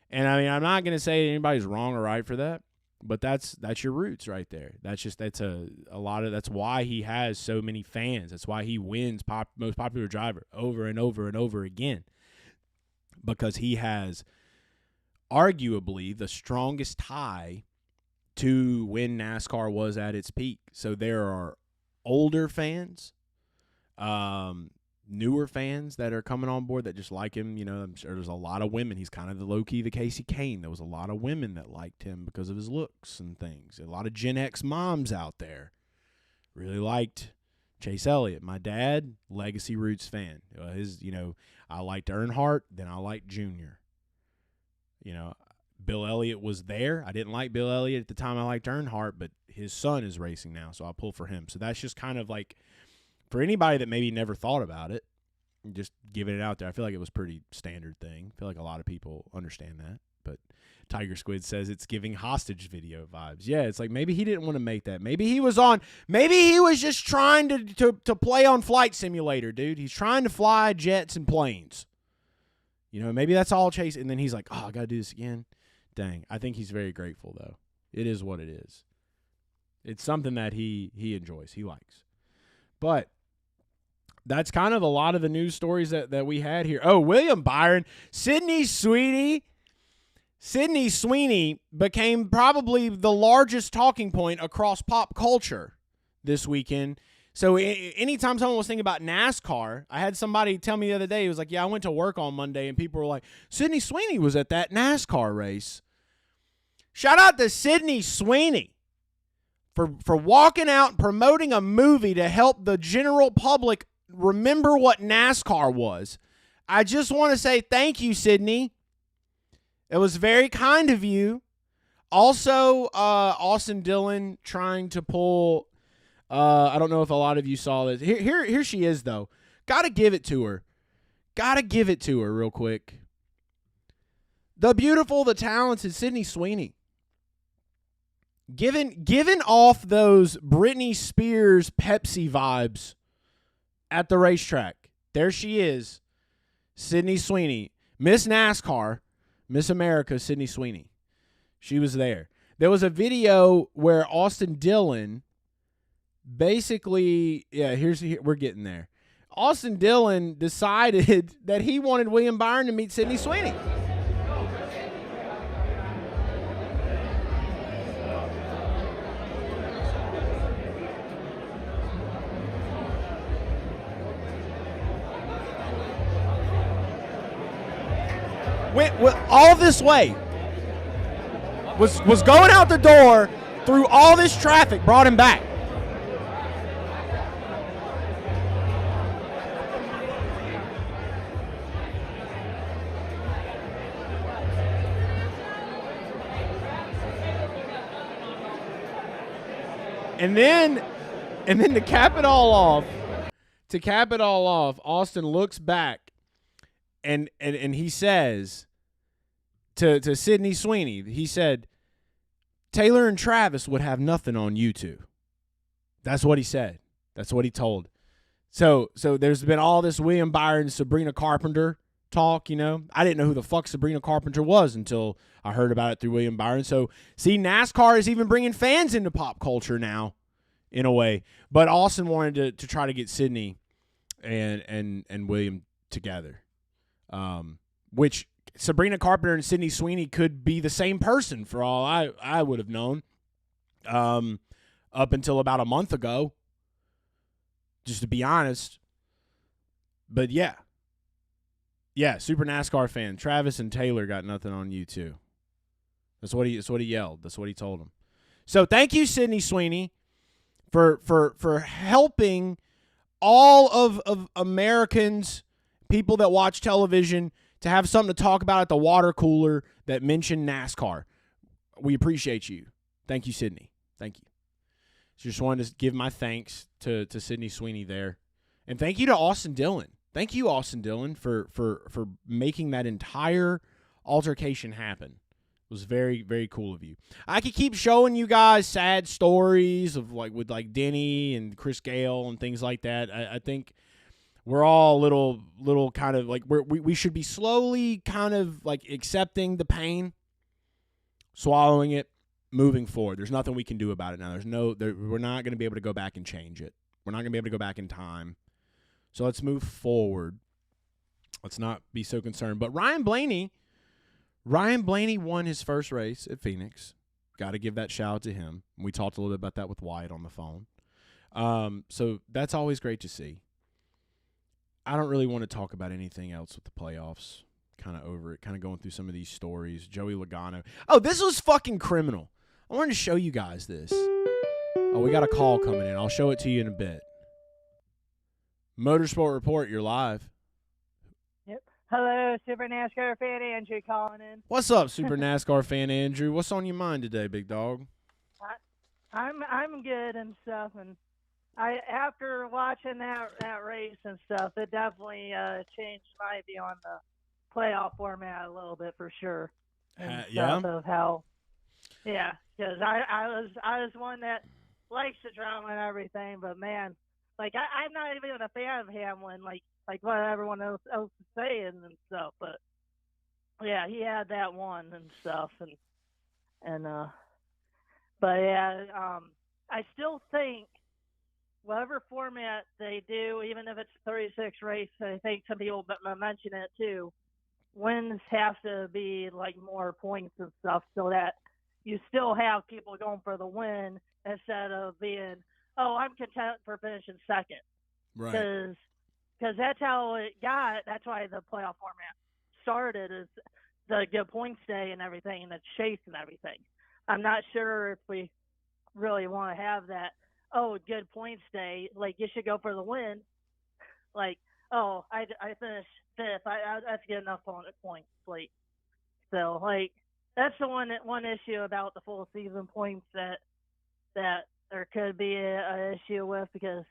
A: And, I mean, I'm not going to say anybody's wrong or right for that, but that's your roots right there. That's why he has so many fans. That's why he wins most popular driver over and over and over again, because he has arguably the strongest tie to when NASCAR was at its peak. So there are older fans, newer fans that are coming on board that just like him. You know, I'm sure there's a lot of women. He's kind of the low-key the Casey Kane. There was a lot of women that liked him because of his looks and things. A lot of Gen X moms out there really liked Chase Elliott. My dad, legacy roots fan. I liked Earnhardt, then I liked Junior. You know, Bill Elliott was there. I didn't like Bill Elliott at the time. I liked Earnhardt, but his son is racing now, so I'll pull for him. So that's just kind of like, for anybody that maybe never thought about it, just giving it out there. I feel like it was a pretty standard thing. I feel like a lot of people understand that. But Tiger Squid says it's giving hostage video vibes. Yeah, it's like maybe he didn't want to make that. Maybe he was just trying to play on Flight Simulator, dude. He's trying to fly jets and planes. You know, maybe that's all Chase. And then he's like, oh, I got to do this again. Dang. I think he's very grateful, though. It is what it is. It's something that he enjoys. He likes. But that's kind of a lot of the news stories that we had here. Oh, William Byron. Sydney Sweeney became probably the largest talking point across pop culture this weekend. So anytime someone was thinking about NASCAR, I had somebody tell me the other day, he was like, yeah, I went to work on Monday, and people were like, Sydney Sweeney was at that NASCAR race. Shout out to Sydney Sweeney for walking out and promoting a movie to help the general public remember what NASCAR was. I just want to say thank you, Sydney. It was very kind of you. Also, Austin Dillon trying to pull... I don't know if a lot of you saw this. Here she is, though. Gotta give it to her. Real quick. The beautiful, the talented Sydney Sweeney. Giving off those Britney Spears Pepsi vibes at the racetrack. There she is. Sydney Sweeney. Miss NASCAR. Miss America, Sydney Sweeney. She was there. There was a video where Austin Dillon... Basically, yeah, we're getting there. Austin Dillon decided that he wanted William Byron to meet Sydney Sweeney. Went all this way. Was going out the door through all this traffic, brought him back. And then to cap it all off, Austin looks back and he says to Sydney Sweeney. He said, Taylor and Travis would have nothing on you two. That's what he said. That's what he told. So there's been all this William Byron, Sabrina Carpenter talk, you know. I didn't know who the fuck Sabrina Carpenter was until I heard about it through William Byron. So, see, NASCAR is even bringing fans into pop culture now, in a way. But Austin wanted to try to get Sydney and William together, which Sabrina Carpenter and Sydney Sweeney could be the same person for all I would have known, up until about a month ago, just to be honest. But yeah, super NASCAR fan. Travis and Taylor got nothing on you too. That's what he yelled. That's what he told him. So thank you, Sydney Sweeney, for helping all of Americans, people that watch television, to have something to talk about at the water cooler that mentioned NASCAR. We appreciate you. Thank you, Sydney. Thank you. Just wanted to give my thanks to Sydney Sweeney there. And thank you to Austin Dillon. Thank you, Austin Dillon, for making that entire altercation happen. It was very, very cool of you. I could keep showing you guys sad stories of with Denny and Chris Gale and things like that. I think we're all little kind of we should be slowly kind of accepting the pain, swallowing it, moving forward. There's nothing we can do about it now. We're not going to be able to go back and change it. We're not going to be able to go back in time. So let's move forward. Let's not be so concerned. But Ryan Blaney won his first race at Phoenix. Got to give that shout out to him. We talked a little bit about that with Wyatt on the phone. So that's always great to see. I don't really want to talk about anything else with the playoffs. Kind of over it. Kind of going through some of these stories. Joey Logano. Oh, this was fucking criminal. I wanted to show you guys this. Oh, we got a call coming in. I'll show it to you in a bit. Motorsport Report, you're live.
F: Yep. Hello, Super NASCAR fan Andrew calling in.
A: What's up, Super NASCAR fan Andrew? What's on your mind today, big dog?
F: I'm good and stuff, and after watching that race and stuff, it definitely changed my view on the playoff format a little bit for sure.
A: Yeah.
F: Of how, yeah, because I was one that likes the drama and everything, but man, I'm not even a fan of Hamlin, like what everyone else is saying and stuff. But yeah, he had that one and stuff, but yeah, I still think whatever format they do, even if it's 36 race, I think some people mention it too. Wins have to be more points and stuff, so that you still have people going for the win instead of being, oh, I'm content for finishing second.
A: Right.
F: Because that's how it got. That's why the playoff format started, is the good points day and everything, and the chase and everything. I'm not sure if we really want to have that. Oh, good points day. You should go for the win. Oh, I finished fifth. That's good enough on points. So that's the one issue about the full season points that there could be an issue with, because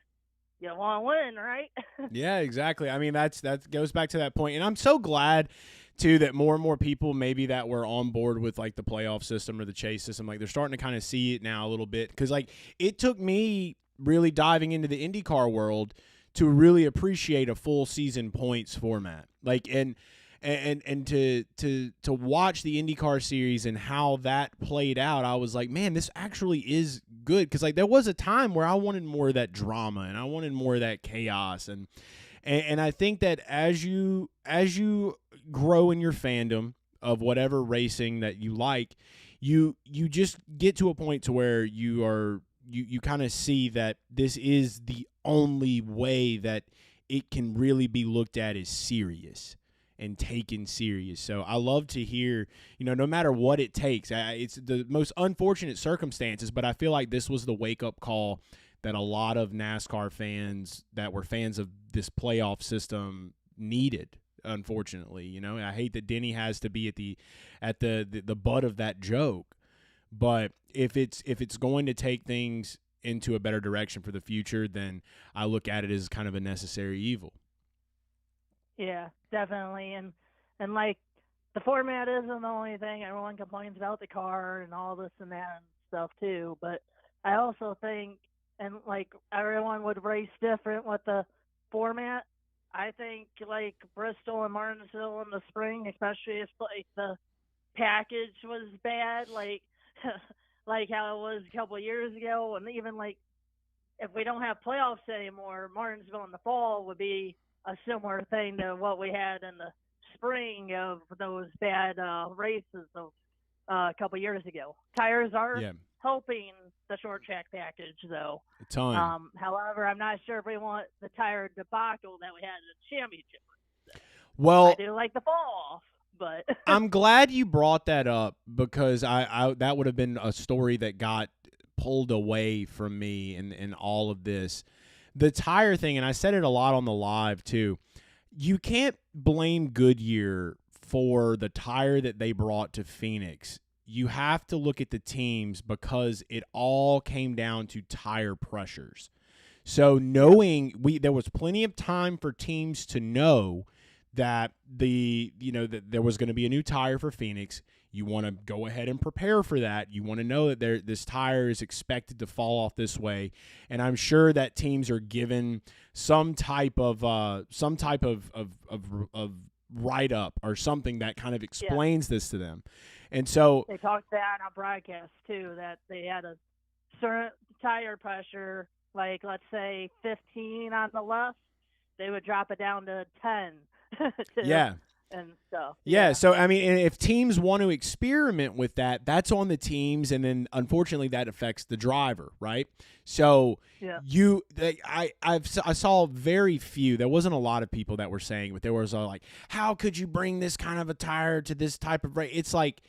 F: you want to win, right?
A: Yeah, exactly. I mean, that goes back to that point. And I'm so glad, too, that more and more people maybe that were on board with, the playoff system or the chase system, they're starting to kind of see it now a little bit. Because, it took me really diving into the IndyCar world to really appreciate a full season points format. And to watch the IndyCar series and how that played out, I was like, man, this actually is good. Because there was a time where I wanted more of that drama and I wanted more of that chaos, and I think that as you grow in your fandom of whatever racing that you like, you just get to a point to where you kind of see that this is the only way that it can really be looked at as serious and taken serious. So I love to hear, no matter what it takes, it's the most unfortunate circumstances, but I feel like this was the wake-up call that a lot of NASCAR fans that were fans of this playoff system needed, unfortunately. I hate that Denny has to be at the butt of that joke, but if it's going to take things into a better direction for the future, then I look at it as kind of a necessary evil.
F: Yeah, definitely. And the format isn't the only thing. Everyone complains about the car and all this and that and stuff too. But I also think, and like everyone would race different with the format. I think like Bristol and Martinsville in the spring, especially if like the package was bad, like like how it was a couple of years ago, and even like if we don't have playoffs anymore, Martinsville in the fall would be a similar thing to what we had in the spring of those bad races of a couple of years ago. Tires are helping the short track package, though.
A: A ton.
F: However, I'm not sure if we want the tire debacle that we had in the championship.
A: Well,
F: I do like the fall off, but
A: I'm glad you brought that up because I that would have been a story that got pulled away from me in all of this. The tire thing, and I said it a lot on the live too, you can't blame Goodyear for the tire that they brought to Phoenix. You have to look at the teams because it all came down to tire pressures. So knowing there was plenty of time for teams to know that that there was going to be a new tire for Phoenix. You want to go ahead and prepare for that. You want to know that this tire is expected to fall off this way, and I'm sure that teams are given some type of write up or something that kind of explains this to them. And so
F: they talked that on broadcast too, that they had a certain tire pressure, like let's say 15 on the left, they would drop it down to 10. And stuff.
A: Yeah, so I mean, if teams want to experiment with that, that's on the teams, and then unfortunately that affects the driver, right? So I saw very few. There wasn't a lot of people that were saying, but there was like, how could you bring this kind of a tire to this type of race? It's like,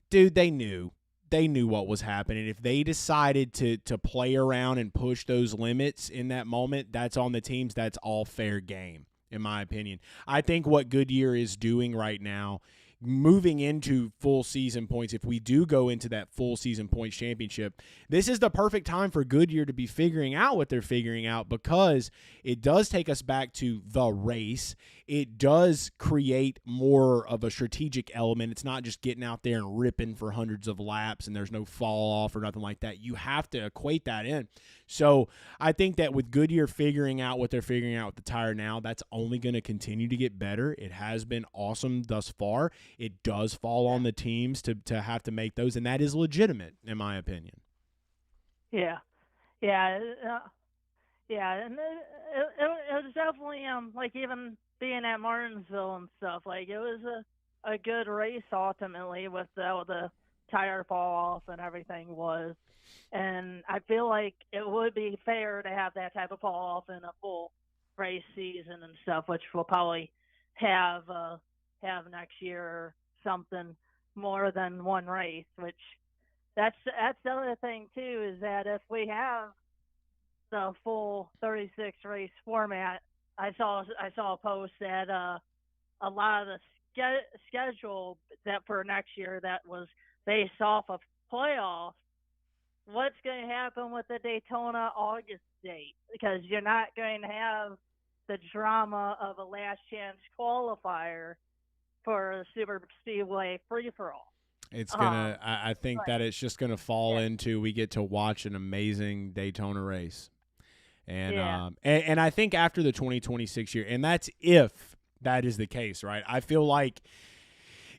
A: dude, they knew what was happening. If they decided to play around and push those limits in that moment, that's on the teams. That's all fair game, in my opinion. I think what Goodyear is doing right now, moving into full season points, if we do go into that full season points championship, this is the perfect time for Goodyear to be figuring out what they're figuring out, because it does take us back to the race. It does create more of a strategic element. It's not just getting out there and ripping for hundreds of laps and there's no fall off or nothing like that. You have to equate that in. So I think that with Goodyear figuring out what they're figuring out with the tire now, that's only going to continue to get better. It has been awesome thus far. It does fall on the teams to have to make those, and that is legitimate, in my opinion.
F: Yeah. And it was definitely like even being at Martinsville and stuff, like it was a good race ultimately with the tire fall off and everything was. And I feel like it would be fair to have that type of fall off in a full race season and stuff, which we'll probably have next year or something, more than one race. Which that's the other thing too, is that if we have the full 36 race format, I saw a post that a lot of the schedule that for next year that was based off of playoffs. What's going to happen with the Daytona August date? Because you're not going to have the drama of a last chance qualifier for a super speedway free for all.
A: It's gonna. I think that it's just gonna fall into we get to watch an amazing Daytona race, and I think after the 2026 year, and that's if that is the case, right? I feel like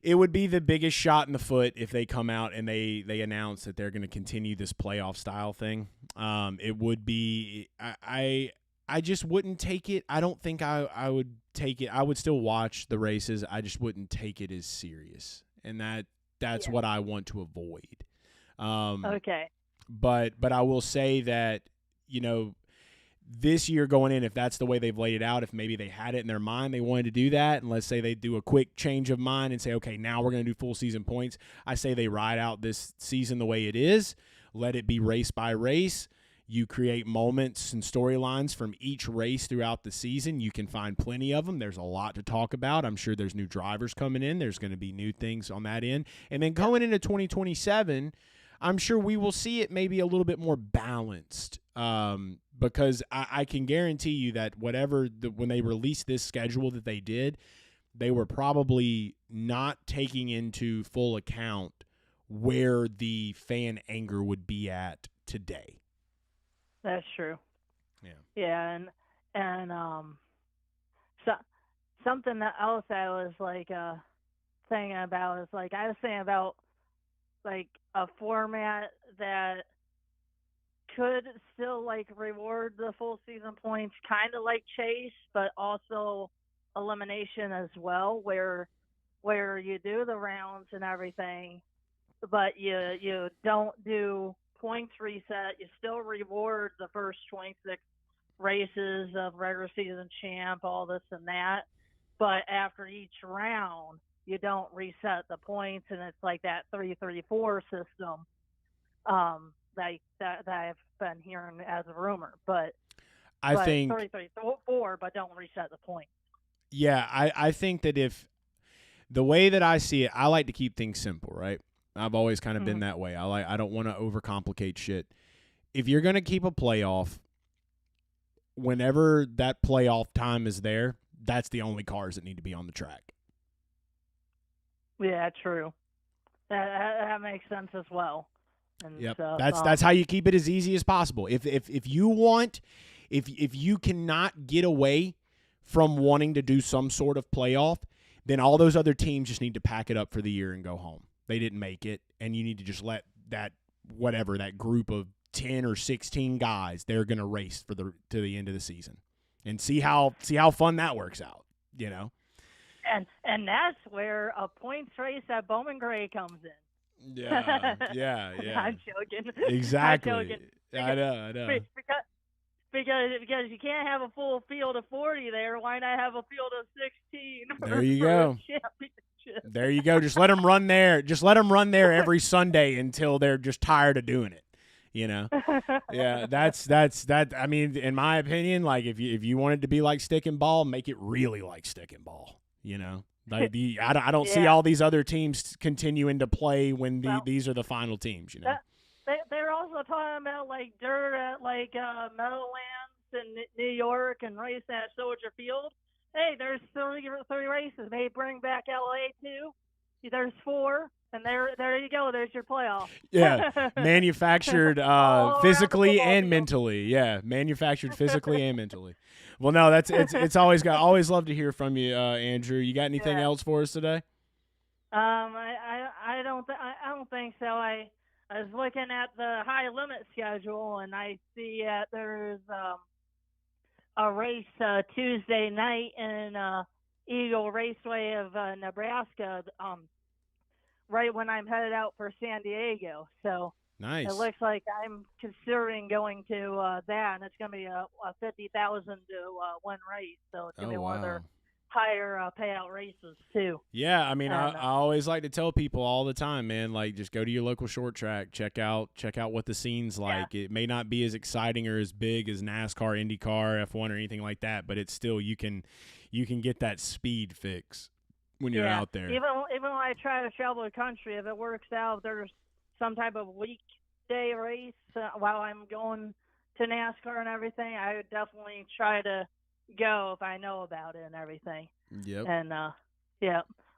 A: it would be the biggest shot in the foot if they come out and they announce that they're going to continue this playoff style thing. It would be. I just wouldn't take it. I don't think I would take it. I would still watch the races. I just wouldn't take it as serious, and that's what I want to avoid.
F: Okay.
A: But I will say that, this year going in, if that's the way they've laid it out, if maybe they had it in their mind, they wanted to do that, and let's say they do a quick change of mind and say, okay, now we're going to do full season points. I say they ride out this season the way it is, let it be race by race. You create moments and storylines from each race throughout the season. You can find plenty of them. There's a lot to talk about. I'm sure there's new drivers coming in. There's going to be new things on that end. And then going into 2027, I'm sure we will see it maybe a little bit more balanced, because I can guarantee you that when they released this schedule that they did, they were probably not taking into full account where the fan anger would be at today.
F: That's true.
A: Yeah.
F: Yeah, and so something else I was like thinking about is like I was thinking about like a format that could still like reward the full season points, kind of like chase, but also elimination as well, where you do the rounds and everything, but you don't do points reset. You still reward the first 26 races of regular season champ, all this and that, but after each round you don't reset the points, and it's like that 3-3-4 system that I've been hearing as a rumor. But
A: I think
F: 3-3-4, but don't reset the points.
A: Yeah, I think that if the way that I see it, I like to keep things simple, right? I've always kind of been that way. I don't want to overcomplicate shit. If you're going to keep a playoff, whenever that playoff time is there, that's the only cars that need to be on the track.
F: Yeah, true. That makes sense as well. And
A: yep,
F: so,
A: that's how you keep it as easy as possible. If you cannot get away from wanting to do some sort of playoff, then all those other teams just need to pack it up for the year and go home. They didn't make it, and you need to just let that group of 10 or 16 guys, they're going to race to the end of the season and see how fun that works out, you know.
F: And that's where a points race at Bowman Gray comes in.
A: Yeah.
F: I'm joking.
A: Exactly.
F: I'm joking.
A: I know.
F: Because you can't have a full field of 40 there. Why not have a field of 16?
A: There you go. There you go. Just let them run there. Just let them run there every Sunday until they're just tired of doing it. You know. Yeah, that's that. I mean, in my opinion, like if you want it to be like stick and ball, make it really like stick and ball. You know. Like I don't see all these other teams continuing to play when these are the final teams. You know.
F: They're also talking about like dirt at like Meadowlands in New York and racing at Soldier Field. Hey, there's 30 races. They bring back LA too. There's 4, and there you go. There's your playoff.
A: Yeah, manufactured physically and mentally. Yeah, manufactured physically and mentally. Well, no, it's always love to hear from you, Andrew. You got anything else for us today?
F: I don't think so. I was looking at the high limit schedule, and I see there's a race Tuesday night in Eagle Raceway of Nebraska, right when I'm headed out for San Diego. So
A: nice.
F: It looks like I'm considering going to that, and it's going to be a 50,000 to win race. So it's going to be one of their higher payout races too.
A: Yeah, I mean, I always like to tell people all the time, man, like just go to your local short track, check out what the scene's like. It may not be as exciting or as big as NASCAR, IndyCar, F1 or anything like that, but it's still you can get that speed fix when you're out there.
F: Even when I try to travel the country, if it works out, there's some type of weekday race while I'm going to NASCAR and everything, I would definitely try to go if I know about it and everything.
A: Yep.
F: And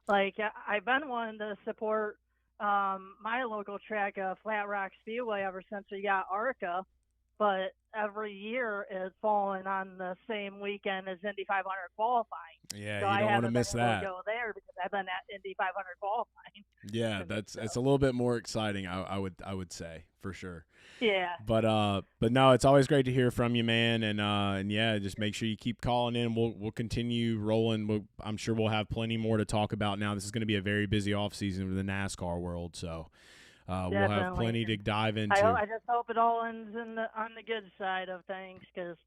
F: like I've been wanting to support my local track, Flat Rock Speedway, ever since we got ARCA, but every year it's fallen on the same weekend as Indy 500 qualifying.
A: Yeah,
F: so
A: you don't want to miss that.
F: Go there because I've been at Indy 500 qualifying.
A: Yeah, it's a little bit more exciting. I would say for sure.
F: Yeah.
A: But no, it's always great to hear from you, man. And yeah, just make sure you keep calling in. We'll continue rolling. I'm sure we'll have plenty more to talk about. Now, this is going to be a very busy off season for the NASCAR world, so we'll have plenty to dive into.
F: I just hope it all ends on the good side of things, because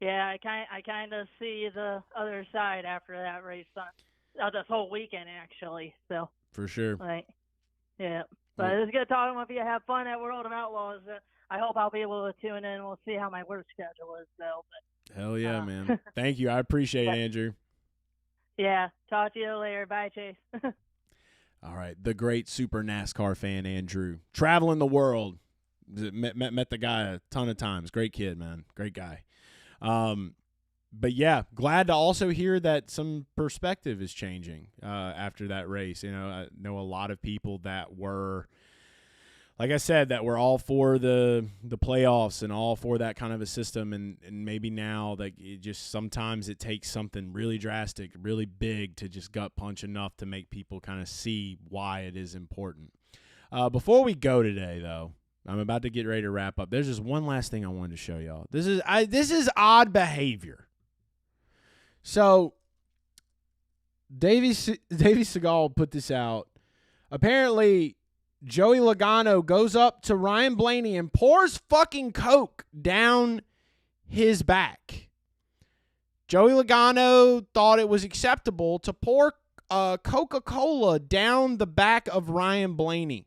F: I kind of see the other side after that race on this whole weekend actually. So
A: for sure.
F: Right. Yeah. But it's good talking with you. Have fun at World of Outlaws. I hope I'll be able to tune in. We'll see how my work schedule is, though. But,
A: hell yeah, man. Thank you. I appreciate it, Andrew.
F: Yeah. Talk to you later. Bye, Chase.
A: All right. The great super NASCAR fan, Andrew. Traveling the world. Met the guy a ton of times. Great kid, man. Great guy. But yeah, glad to also hear that some perspective is changing after that race. You know, I know a lot of people that were, like I said, that were all for the playoffs and all for that kind of a system, and maybe now like it just sometimes it takes something really drastic, really big to just gut punch enough to make people kind of see why it is important. Before we go today, though, I'm about to get ready to wrap up. There's just one last thing I wanted to show y'all. This is odd behavior. So, Davey Segal put this out. Apparently, Joey Logano goes up to Ryan Blaney and pours fucking Coke down his back. Joey Logano thought it was acceptable to pour Coca-Cola down the back of Ryan Blaney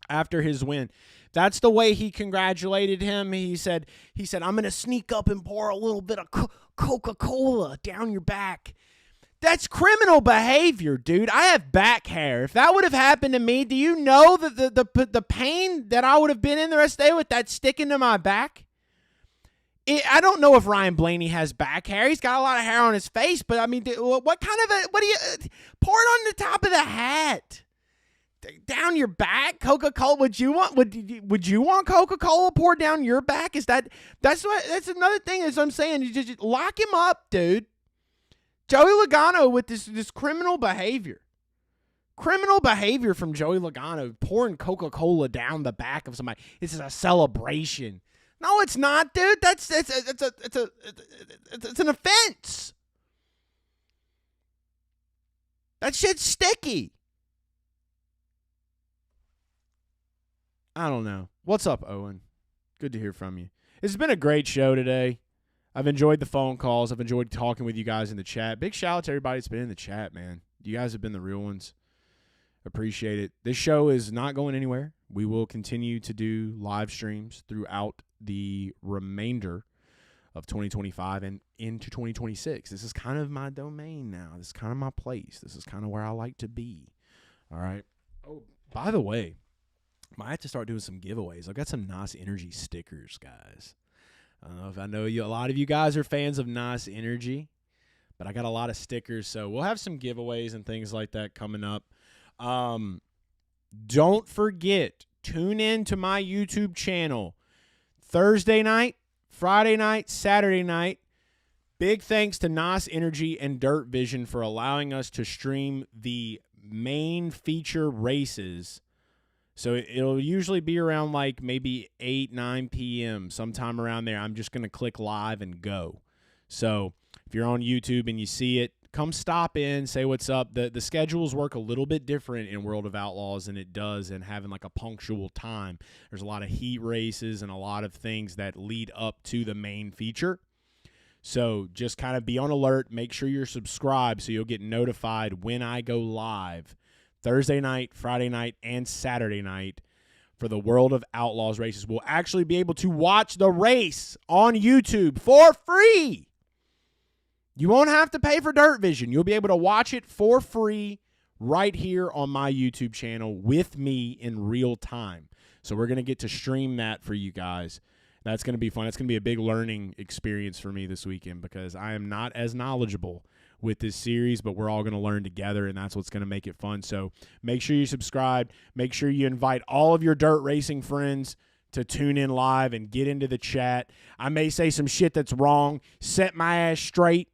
A: after his win. That's the way he congratulated him. He said, I'm going to sneak up and pour a little bit of Coca-Cola down your back. That's criminal behavior, dude. I have back hair. If that would have happened to me, do you know that the pain that I would have been in the rest of the day with that sticking to my back? I don't know if Ryan Blaney has back hair. He's got a lot of hair on his face, but I mean, what do you pour it on the top of the hat? Down your back, Coca-Cola. Would you want Coca-Cola poured down your back? That's another thing is I'm saying. You just lock him up, dude. Joey Logano with this criminal behavior. Criminal behavior from Joey Logano pouring Coca-Cola down the back of somebody. This is a celebration. No, it's not, dude. It's an offense. That shit's sticky. I don't know. What's up, Owen? Good to hear from you. It's been a great show today. I've enjoyed the phone calls. I've enjoyed talking with you guys in the chat. Big shout out to everybody that's been in the chat, man. You guys have been the real ones. Appreciate it. This show is not going anywhere. We will continue to do live streams throughout the remainder of 2025 and into 2026. This is kind of my domain now. This is kind of my place. This is kind of where I like to be. All right. Oh, by the way, might have to start doing some giveaways. I've got some NAS Energy stickers, guys. I know a lot of you guys are fans of NAS Energy, but I got a lot of stickers, so we'll have some giveaways and things like that coming up. Don't forget, tune in to my YouTube channel Thursday night, Friday night, Saturday night. Big thanks to NAS Energy and Dirt Vision for allowing us to stream the main feature races. So it'll usually be around like maybe 8, 9 p.m., sometime around there. I'm just going to click live and go. So if you're on YouTube and you see it, come stop in, say what's up. The schedules work a little bit different in World of Outlaws than it does in having like a punctual time. There's a lot of heat races and a lot of things that lead up to the main feature. So just kind of be on alert. Make sure you're subscribed so you'll get notified when I go live Thursday night, Friday night, and Saturday night for the World of Outlaws races. We'll actually be able to watch the race on YouTube for free. You won't have to pay for Dirt Vision. You'll be able to watch it for free right here on my YouTube channel with me in real time. So we're going to get to stream that for you guys. That's going to be fun. It's going to be a big learning experience for me this weekend because I am not as knowledgeable with this series, but we're all going to learn together, and that's what's going to make it fun. So make sure you subscribe. Make sure you invite all of your dirt racing friends to tune in live and get into the chat. I may say some shit that's wrong. Set my ass straight.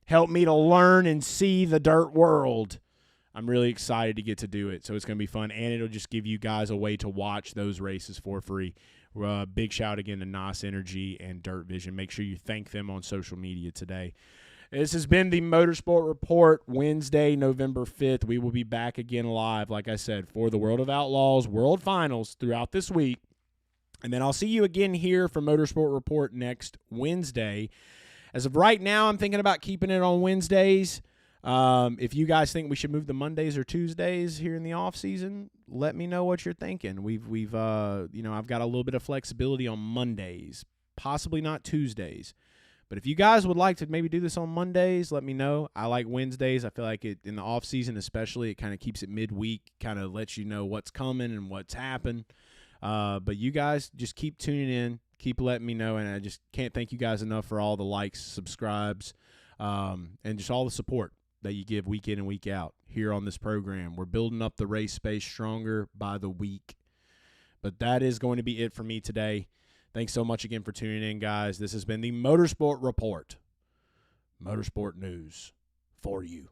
A: Help me to learn and see the dirt world. I'm really excited to get to do it, so it's going to be fun, and it'll just give you guys a way to watch those races for free. Big shout again to NAS Energy and Dirt Vision. Make sure you thank them on social media today. This has been the Motorsport Report, Wednesday, November 5th. We will be back again live, like I said, for the World of Outlaws World Finals throughout this week. And then I'll see you again here for Motorsport Report next Wednesday. As of right now, I'm thinking about keeping it on Wednesdays. If you guys think we should move to Mondays or Tuesdays here in the off season, let me know what you're thinking. I've got a little bit of flexibility on Mondays, possibly not Tuesdays. But if you guys would like to maybe do this on Mondays, let me know. I like Wednesdays. I feel like it in the off season, especially, it kind of keeps it midweek, kind of lets you know what's coming and what's happened. But you guys just keep tuning in. Keep letting me know, and I just can't thank you guys enough for all the likes, subscribes, and just all the support that you give week in and week out here on this program. We're building up the race space stronger by the week. But that is going to be it for me today. Thanks so much again for tuning in, guys. This has been the Motorsport Report. Motorsport news for you.